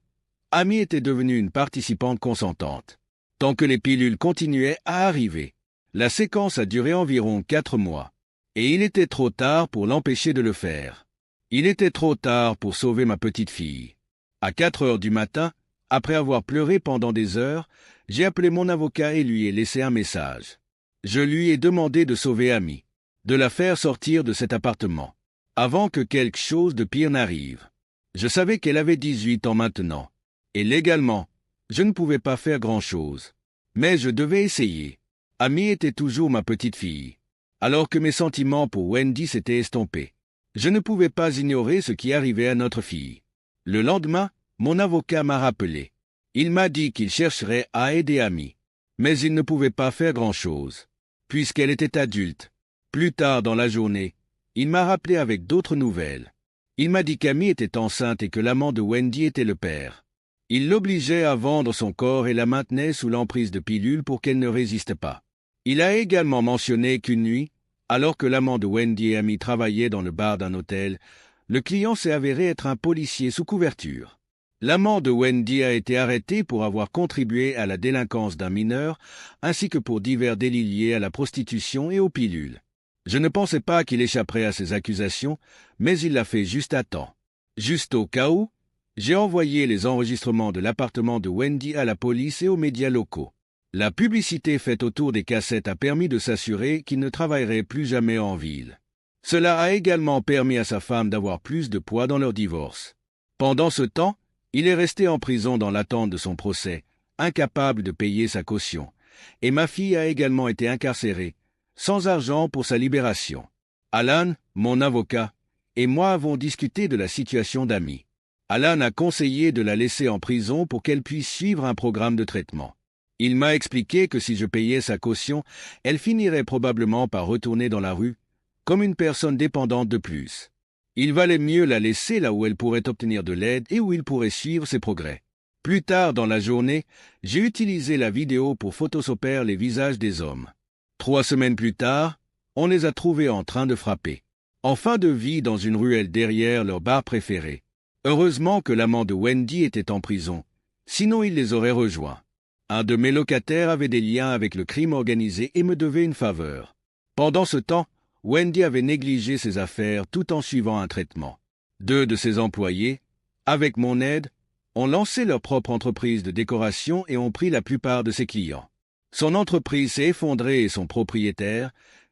Amy était devenue une participante consentante. Tant que les pilules continuaient à arriver. La séquence a duré environ 4 mois. Et il était trop tard pour l'empêcher de le faire. Il était trop tard pour sauver ma petite fille. À 4 heures du matin, Après avoir pleuré pendant des heures, j'ai appelé mon avocat et lui ai laissé un message. Je lui ai demandé de sauver Amy, de la faire sortir de cet appartement, avant que quelque chose de pire n'arrive. Je savais qu'elle avait 18 ans maintenant, et légalement, je ne pouvais pas faire grand-chose. Mais je devais essayer. Amy était toujours ma petite fille, alors que mes sentiments pour Wendy s'étaient estompés. Je ne pouvais pas ignorer ce qui arrivait à notre fille. Le lendemain, mon avocat m'a rappelé. Il m'a dit qu'il chercherait à aider Amy, mais il ne pouvait pas faire grand-chose, puisqu'elle était adulte. Plus tard dans la journée, il m'a rappelé avec d'autres nouvelles. Il m'a dit qu'Amy était enceinte et que l'amant de Wendy était le père. Il l'obligeait à vendre son corps et la maintenait sous l'emprise de pilules pour qu'elle ne résiste pas. Il a également mentionné qu'une nuit, alors que l'amant de Wendy et Amy travaillaient dans le bar d'un hôtel, le client s'est avéré être un policier sous couverture. L'amant de Wendy a été arrêté pour avoir contribué à la délinquance d'un mineur, ainsi que pour divers délits liés à la prostitution et aux pilules. Je ne pensais pas qu'il échapperait à ces accusations, mais il l'a fait juste à temps. Juste au cas où, j'ai envoyé les enregistrements de l'appartement de Wendy à la police et aux médias locaux. La publicité faite autour des cassettes a permis de s'assurer qu'il ne travaillerait plus jamais en ville. Cela a également permis à sa femme d'avoir plus de poids dans leur divorce. Pendant ce temps, il est resté en prison dans l'attente de son procès, incapable de payer sa caution, et ma fille a également été incarcérée, sans argent pour sa libération. Alan, mon avocat, et moi avons discuté de la situation d'Amy. Alan a conseillé de la laisser en prison pour qu'elle puisse suivre un programme de traitement. Il m'a expliqué que si je payais sa caution, elle finirait probablement par retourner dans la rue, comme une personne dépendante de plus. Il valait mieux la laisser là où elle pourrait obtenir de l'aide et où il pourrait suivre ses progrès. Plus tard dans la journée, j'ai utilisé la vidéo pour photosopper les visages des hommes. 3 semaines plus tard, on les a trouvés en train de frapper, en fin de vie dans une ruelle derrière leur bar préféré. Heureusement que l'amant de Wendy était en prison, sinon il les aurait rejoints. Un de mes locataires avait des liens avec le crime organisé et me devait une faveur. Pendant ce temps, Wendy avait négligé ses affaires tout en suivant un traitement. 2 de ses employés, avec mon aide, ont lancé leur propre entreprise de décoration et ont pris la plupart de ses clients. Son entreprise s'est effondrée et son propriétaire,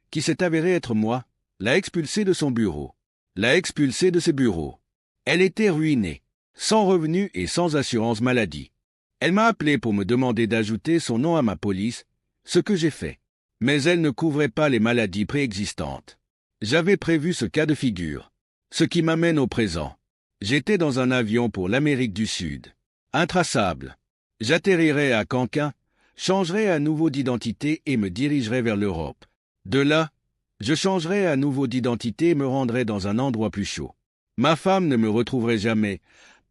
qui s'est avéré être moi, l'a expulsée de son bureau. L'a expulsée de ses bureaux. Elle était ruinée, sans revenus et sans assurance maladie. Elle m'a appelé pour me demander d'ajouter son nom à ma police, ce que j'ai fait. Mais elle ne couvrait pas les maladies préexistantes. J'avais prévu ce cas de figure. Ce qui m'amène au présent. J'étais dans un avion pour l'Amérique du Sud. Intraçable. J'atterrirai à Canquin, changerai à nouveau d'identité et me dirigerai vers l'Europe. De là, je changerai à nouveau d'identité et me rendrai dans un endroit plus chaud. Ma femme ne me retrouverait jamais,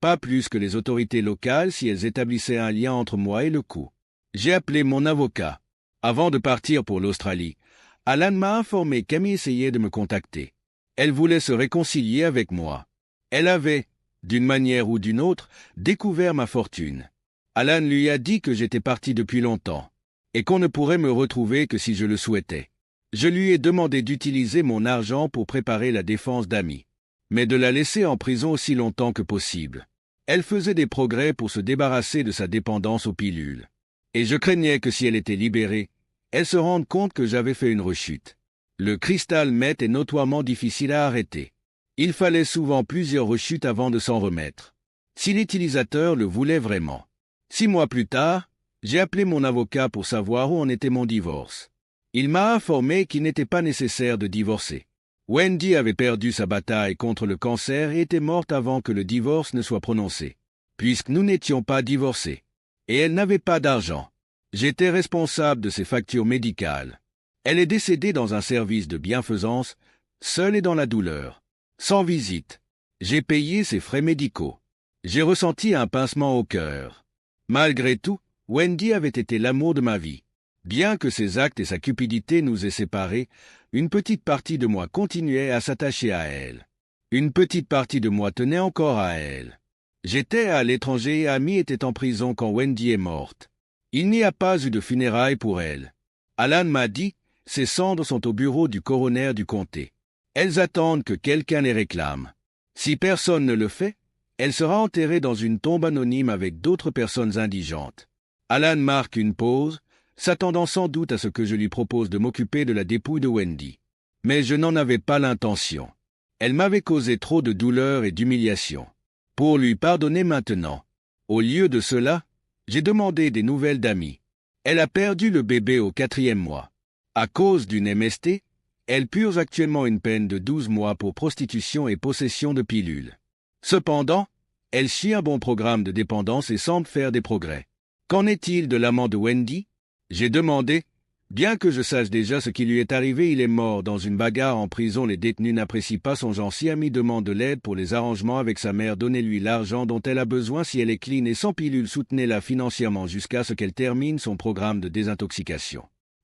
pas plus que les autorités locales si elles établissaient un lien entre moi et le coup. J'ai appelé mon avocat. Avant de partir pour l'Australie, Alan m'a informé qu'Amy essayait de me contacter. Elle voulait se réconcilier avec moi. Elle avait, d'une manière ou d'une autre, découvert ma fortune. Alan lui a dit que j'étais parti depuis longtemps, et qu'on ne pourrait me retrouver que si je le souhaitais. Je lui ai demandé d'utiliser mon argent pour préparer la défense d'Amy, mais de la laisser en prison aussi longtemps que possible. Elle faisait des progrès pour se débarrasser de sa dépendance aux pilules. Et je craignais que si elle était libérée, elle se rende compte que j'avais fait une rechute. Le cristal meth est notoirement difficile à arrêter. Il fallait souvent plusieurs rechutes avant de s'en remettre, si l'utilisateur le voulait vraiment. 6 mois plus tard, j'ai appelé mon avocat pour savoir où en était mon divorce. Il m'a informé qu'il n'était pas nécessaire de divorcer. Wendy avait perdu sa bataille contre le cancer et était morte avant que le divorce ne soit prononcé, puisque nous n'étions pas divorcés. Et elle n'avait pas d'argent. J'étais responsable de ses factures médicales. Elle est décédée dans un service de bienfaisance, seule et dans la douleur, sans visite. J'ai payé ses frais médicaux. J'ai ressenti un pincement au cœur. Malgré tout, Wendy avait été l'amour de ma vie. Bien que ses actes et sa cupidité nous aient séparés, une petite partie de moi continuait à s'attacher à elle. Une petite partie de moi tenait encore à elle. J'étais à l'étranger et Amy était en prison quand Wendy est morte. Il n'y a pas eu de funérailles pour elle. Alan m'a dit, ses cendres sont au bureau du coroner du comté. Elles attendent que quelqu'un les réclame. Si personne ne le fait, Elle sera enterrée dans une tombe anonyme avec d'autres personnes indigentes. Alan marque une pause, s'attendant sans doute à ce que je lui propose de m'occuper de la dépouille de Wendy. Mais je n'en avais pas l'intention. Elle m'avait causé trop de douleur et d'humiliation. Pour lui pardonner maintenant, au lieu de cela, j'ai demandé des nouvelles d'Amy. Elle a perdu le bébé au 4e mois. À cause d'une MST, elle purge actuellement une peine de 12 mois pour prostitution et possession de pilules. Cependant, elle suit un bon programme de dépendance et semble faire des progrès. Qu'en est-il de l'amant de Wendy? J'ai demandé. Bien que je sache déjà ce qui lui est arrivé, il est mort dans une bagarre en prison. Les détenus n'apprécient pas son genre. Si Amy demande de l'aide pour les arrangements avec sa mère, donnez-lui l'argent dont elle a besoin. Si elle est clean et sans pilule, soutenez-la financièrement jusqu'à ce qu'elle termine son programme de désintoxication.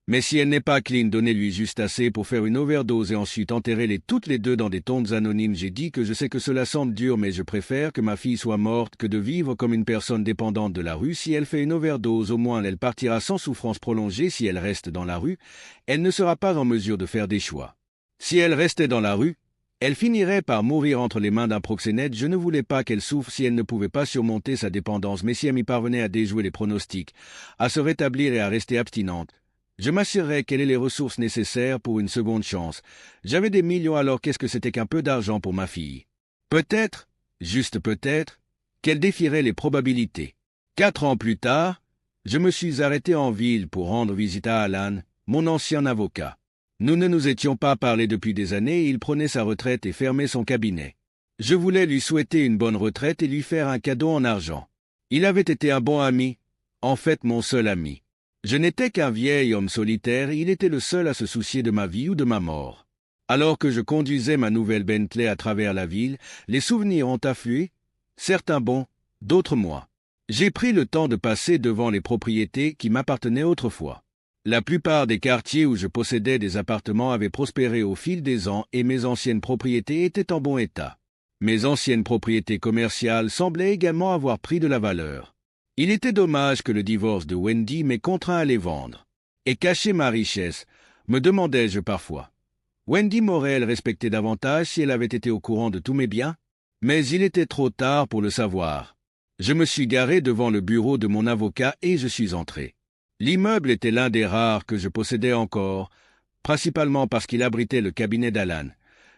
Mais si elle n'est pas clean, donnez-lui juste assez pour faire une overdose et ensuite enterrez-les toutes les deux dans des tombes anonymes. J'ai dit que je sais que cela semble dur, mais je préfère que ma fille soit morte que de vivre comme une personne dépendante de la rue. Si elle fait une overdose, au moins elle partira sans souffrance prolongée. Si elle reste dans la rue, elle ne sera pas en mesure de faire des choix. Si elle restait dans la rue, elle finirait par mourir entre les mains d'un proxénète. Je ne voulais pas qu'elle souffre si elle ne pouvait pas surmonter sa dépendance, mais si elle m'y parvenait à déjouer les pronostics, à se rétablir et à rester abstinente, je m'assurerais qu'elle ait les ressources nécessaires pour une seconde chance. J'avais des millions, alors qu'est-ce que c'était qu'un peu d'argent pour ma fille? Peut-être, juste peut-être, qu'elle défierait les probabilités. 4 ans plus tard, je me suis arrêté en ville pour rendre visite à Alan, mon ancien avocat. Nous ne nous étions pas parlé depuis des années, il prenait sa retraite et fermait son cabinet. Je voulais lui souhaiter une bonne retraite et lui faire un cadeau en argent. Il avait été un bon ami, en fait mon seul ami. Je n'étais qu'un vieil homme solitaire et il était le seul à se soucier de ma vie ou de ma mort. Alors que je conduisais ma nouvelle Bentley à travers la ville, les souvenirs ont afflué, certains bons, d'autres moins. J'ai pris le temps de passer devant les propriétés qui m'appartenaient autrefois. La plupart des quartiers où je possédais des appartements avaient prospéré au fil des ans et mes anciennes propriétés étaient en bon état. Mes anciennes propriétés commerciales semblaient également avoir pris de la valeur. Il était dommage que le divorce de Wendy m'ait contraint à les vendre. Et cacher ma richesse, me demandais-je parfois. Wendy m'aurait-elle respecté davantage si elle avait été au courant de tous mes biens? Mais il était trop tard pour le savoir. Je me suis garé devant le bureau de mon avocat et je suis entré. L'immeuble était l'un des rares que je possédais encore, principalement parce qu'il abritait le cabinet d'Alan.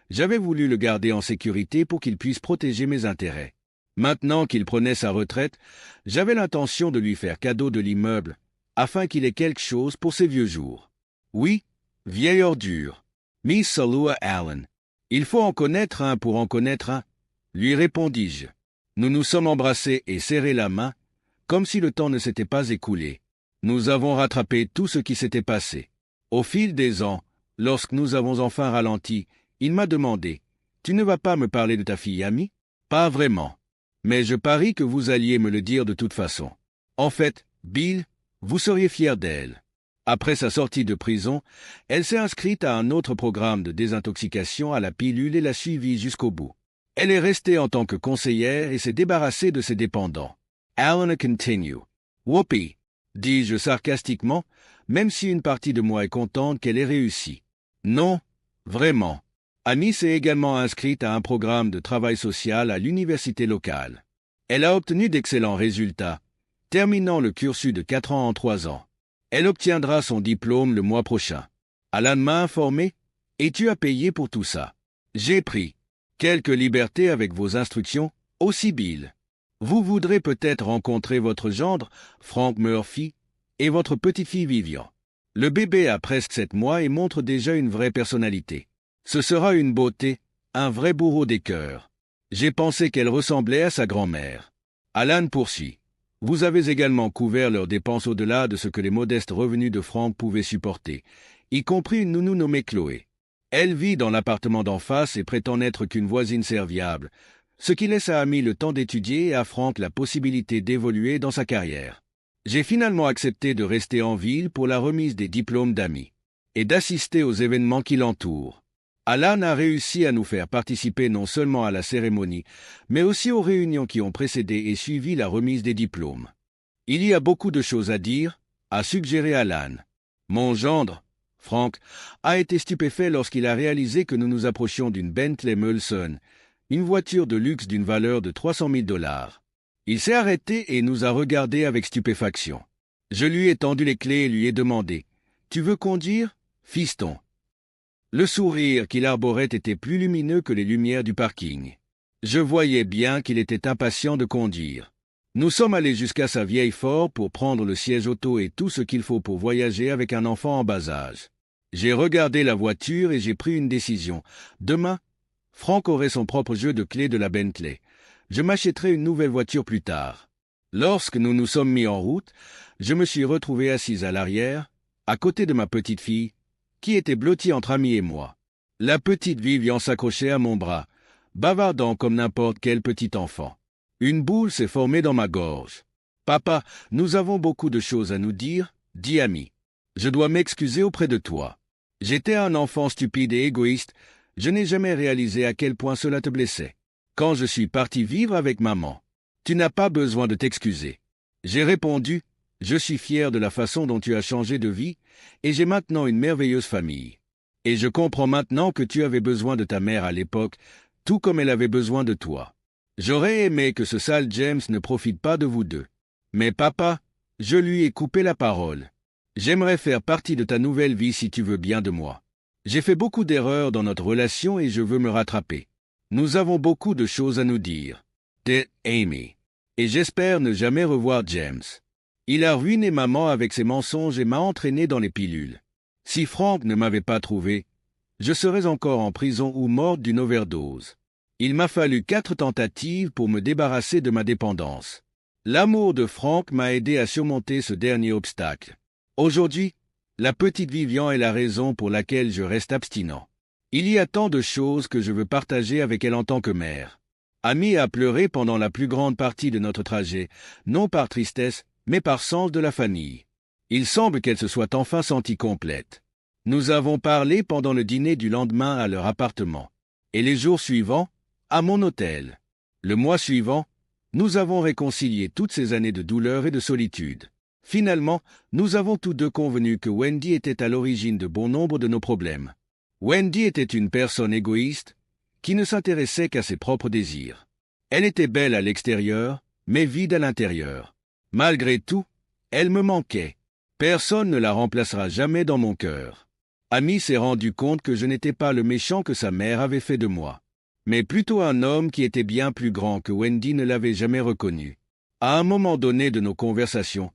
J'avais voulu le garder en sécurité pour qu'il puisse protéger mes intérêts. Maintenant qu'il prenait sa retraite, j'avais l'intention de lui faire cadeau de l'immeuble, afin qu'il ait quelque chose pour ses vieux jours. Oui, vieille ordure. Miss Salua Allen. Il faut en connaître un pour en connaître un, lui répondis-je. Nous nous sommes embrassés et serrés la main, comme si le temps ne s'était pas écoulé. Nous avons rattrapé tout ce qui s'était passé. Au fil des ans, lorsque nous avons enfin ralenti, il m'a demandé « Tu ne vas pas me parler de ta fille Amy ?»« Pas vraiment. Mais je parie que vous alliez me le dire de toute façon. En fait, Bill, vous seriez fier d'elle. » Après sa sortie de prison, elle s'est inscrite à un autre programme de désintoxication à la pilule et l'a suivi jusqu'au bout. Elle est restée en tant que conseillère et s'est débarrassée de ses dépendants. Alan continue. Whoopee, dis-je sarcastiquement, même si une partie de moi est contente qu'elle ait réussi. Non, vraiment. Amy s'est également inscrite à un programme de travail social à l'université locale. Elle a obtenu d'excellents résultats, terminant le cursus de 4 ans en 3 ans. Elle obtiendra son diplôme le mois prochain. Alan m'a informé, et tu as payé pour tout ça. J'ai pris quelques libertés avec vos instructions, aussi Bill. Vous voudrez peut-être rencontrer votre gendre, Frank Murphy, et votre petite-fille Vivian. Le bébé a presque 7 mois et montre déjà une vraie personnalité. Ce sera une beauté, un vrai bourreau des cœurs. J'ai pensé qu'elle ressemblait à sa grand-mère. Alan poursuit. Vous avez également couvert leurs dépenses au-delà de ce que les modestes revenus de Frank pouvaient supporter, y compris une nounou nommée Chloé. Elle vit dans l'appartement d'en face et prétend n'être qu'une voisine serviable, ce qui laisse à Amy le temps d'étudier et à Frank la possibilité d'évoluer dans sa carrière. J'ai finalement accepté de rester en ville pour la remise des diplômes d'Amy et d'assister aux événements qui l'entourent. Alan a réussi à nous faire participer non seulement à la cérémonie, mais aussi aux réunions qui ont précédé et suivi la remise des diplômes. Il y a beaucoup de choses à dire, a suggéré Alan. Mon gendre, Frank, a été stupéfait lorsqu'il a réalisé que nous nous approchions d'une Bentley Mulsanne, une voiture de luxe d'une valeur de 300 000 $. Il s'est arrêté et nous a regardés avec stupéfaction. Je lui ai tendu les clés et lui ai demandé « Tu veux conduire, fiston ?» Le sourire qu'il arborait était plus lumineux que les lumières du parking. Je voyais bien qu'il était impatient de conduire. Nous sommes allés jusqu'à sa vieille Ford pour prendre le siège auto et tout ce qu'il faut pour voyager avec un enfant en bas âge. J'ai regardé la voiture et j'ai pris une décision. Demain, Frank aurait son propre jeu de clés de la Bentley. Je m'achèterai une nouvelle voiture plus tard. Lorsque nous nous sommes mis en route, je me suis retrouvé assise à l'arrière, à côté de ma petite fille, qui était blottie entre Amy et moi. La petite Vivian s'accrochait à mon bras, bavardant comme n'importe quel petit enfant. Une boule s'est formée dans ma gorge. « Papa, nous avons beaucoup de choses à nous dire, » dit Amy. « Je dois m'excuser auprès de toi. J'étais un enfant stupide et égoïste, je n'ai jamais réalisé à quel point cela te blessait. Quand je suis parti vivre avec maman, tu n'as pas besoin de t'excuser. » J'ai répondu, « Je suis fier de la façon dont tu as changé de vie, et j'ai maintenant une merveilleuse famille. Et je comprends maintenant que tu avais besoin de ta mère à l'époque, tout comme elle avait besoin de toi. J'aurais aimé que ce sale James ne profite pas de vous deux. Mais papa, je lui ai coupé la parole. J'aimerais faire partie de ta nouvelle vie si tu veux bien de moi. J'ai fait beaucoup d'erreurs dans notre relation et je veux me rattraper. Nous avons beaucoup de choses à nous dire. Dit Amy. Et j'espère ne jamais revoir James. Il a ruiné maman avec ses mensonges et m'a entraîné dans les pilules. Si Frank ne m'avait pas trouvé, je serais encore en prison ou morte d'une overdose. Il m'a fallu 4 tentatives pour me débarrasser de ma dépendance. L'amour de Frank m'a aidé à surmonter ce dernier obstacle. Aujourd'hui, la petite Vivian est la raison pour laquelle je reste abstinent. Il y a tant de choses que je veux partager avec elle en tant que mère. Amy a pleuré pendant la plus grande partie de notre trajet, non par tristesse, mais par sens de la famille. Il semble qu'elle se soit enfin sentie complète. Nous avons parlé pendant le dîner du lendemain à leur appartement. Et les jours suivants, à mon hôtel. Le mois suivant, nous avons réconcilié toutes ces années de douleur et de solitude. Finalement, nous avons tous deux convenu que Wendy était à l'origine de bon nombre de nos problèmes. Wendy était une personne égoïste, qui ne s'intéressait qu'à ses propres désirs. Elle était belle à l'extérieur, mais vide à l'intérieur. Malgré tout, elle me manquait. Personne ne la remplacera jamais dans mon cœur. Amy s'est rendu compte que je n'étais pas le méchant que sa mère avait fait de moi, mais plutôt un homme qui était bien plus grand que Wendy ne l'avait jamais reconnu. À un moment donné de nos conversations,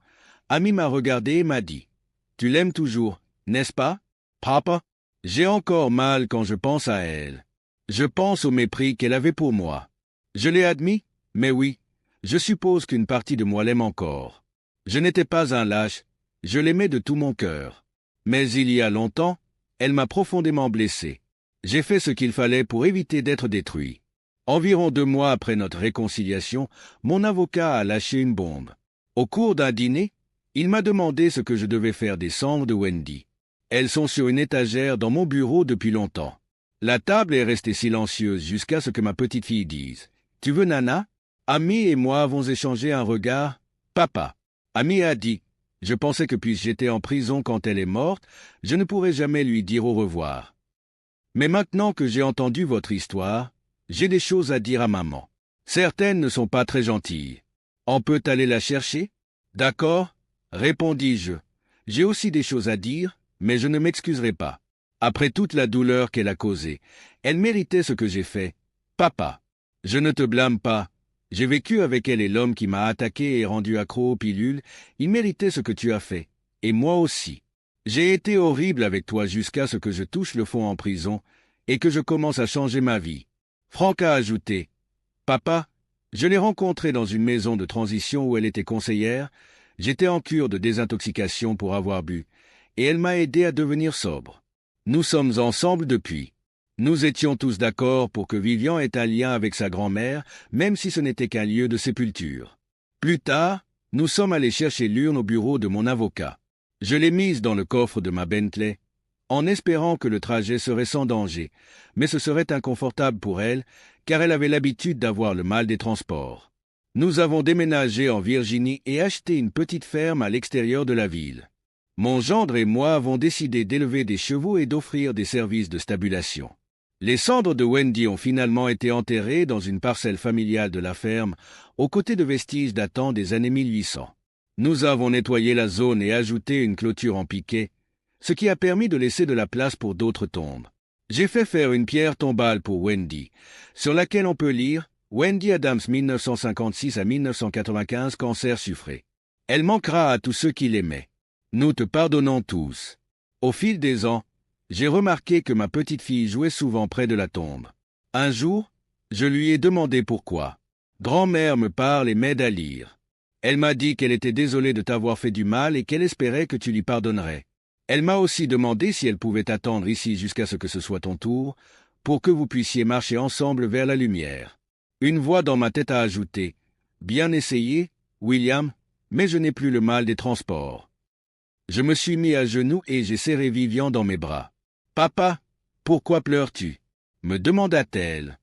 Amy m'a regardé et m'a dit « Tu l'aimes toujours, n'est-ce pas, papa ?» J'ai encore mal quand je pense à elle. Je pense au mépris qu'elle avait pour moi. Je l'ai admis, mais oui, je suppose qu'une partie de moi l'aime encore. Je n'étais pas un lâche, je l'aimais de tout mon cœur. Mais il y a longtemps, elle m'a profondément blessé. J'ai fait ce qu'il fallait pour éviter d'être détruit. Environ 2 mois après notre réconciliation, mon avocat a lâché une bombe. Au cours d'un dîner, il m'a demandé ce que je devais faire des cendres de Wendy. Elles sont sur une étagère dans mon bureau depuis longtemps. La table est restée silencieuse jusqu'à ce que ma petite fille dise « Tu veux Nana ?» Amy et moi avons échangé un regard « Papa ». Amy a dit « Je pensais que puisque j'étais en prison quand elle est morte, je ne pourrais jamais lui dire au revoir. Mais maintenant que j'ai entendu votre histoire, j'ai des choses à dire à maman. Certaines ne sont pas très gentilles. On peut aller la chercher ? D'accord, répondis-je. J'ai aussi des choses à dire, mais je ne m'excuserai pas. Après toute la douleur qu'elle a causée, elle méritait ce que j'ai fait. Papa, je ne te blâme pas. J'ai vécu avec elle et l'homme qui m'a attaqué et rendu accro aux pilules. Il méritait ce que tu as fait. Et moi aussi. J'ai été horrible avec toi jusqu'à ce que je touche le fond en prison et que je commence à changer ma vie. Frank a ajouté « Papa, je l'ai rencontrée dans une maison de transition où elle était conseillère. J'étais en cure de désintoxication pour avoir bu, et elle m'a aidé à devenir sobre. Nous sommes ensemble depuis. Nous étions tous d'accord pour que Vivian ait un lien avec sa grand-mère, même si ce n'était qu'un lieu de sépulture. Plus tard, nous sommes allés chercher l'urne au bureau de mon avocat. Je l'ai mise dans le coffre de ma Bentley, en espérant que le trajet serait sans danger, mais ce serait inconfortable pour elle, car elle avait l'habitude d'avoir le mal des transports. Nous avons déménagé en Virginie et acheté une petite ferme à l'extérieur de la ville. Mon gendre et moi avons décidé d'élever des chevaux et d'offrir des services de stabulation. Les cendres de Wendy ont finalement été enterrées dans une parcelle familiale de la ferme, aux côtés de vestiges datant des années 1800. Nous avons nettoyé la zone et ajouté une clôture en piquet, ce qui a permis de laisser de la place pour d'autres tombes. J'ai fait faire une pierre tombale pour Wendy, sur laquelle on peut lire « Wendy Adams 1956 à 1995, cancer sucré ». Elle manquera à tous ceux qui l'aimaient. Nous te pardonnons tous. Au fil des ans, j'ai remarqué que ma petite fille jouait souvent près de la tombe. Un jour, je lui ai demandé pourquoi. Grand-mère me parle et m'aide à lire. Elle m'a dit qu'elle était désolée de t'avoir fait du mal et qu'elle espérait que tu lui pardonnerais. Elle m'a aussi demandé si elle pouvait t'attendre ici jusqu'à ce que ce soit ton tour, pour que vous puissiez marcher ensemble vers la lumière. Une voix dans ma tête a ajouté « Bien essayé, William, mais je n'ai plus le mal des transports. » Je me suis mis à genoux et j'ai serré Vivian dans mes bras. « Papa, pourquoi pleures-tu » me demanda-t-elle.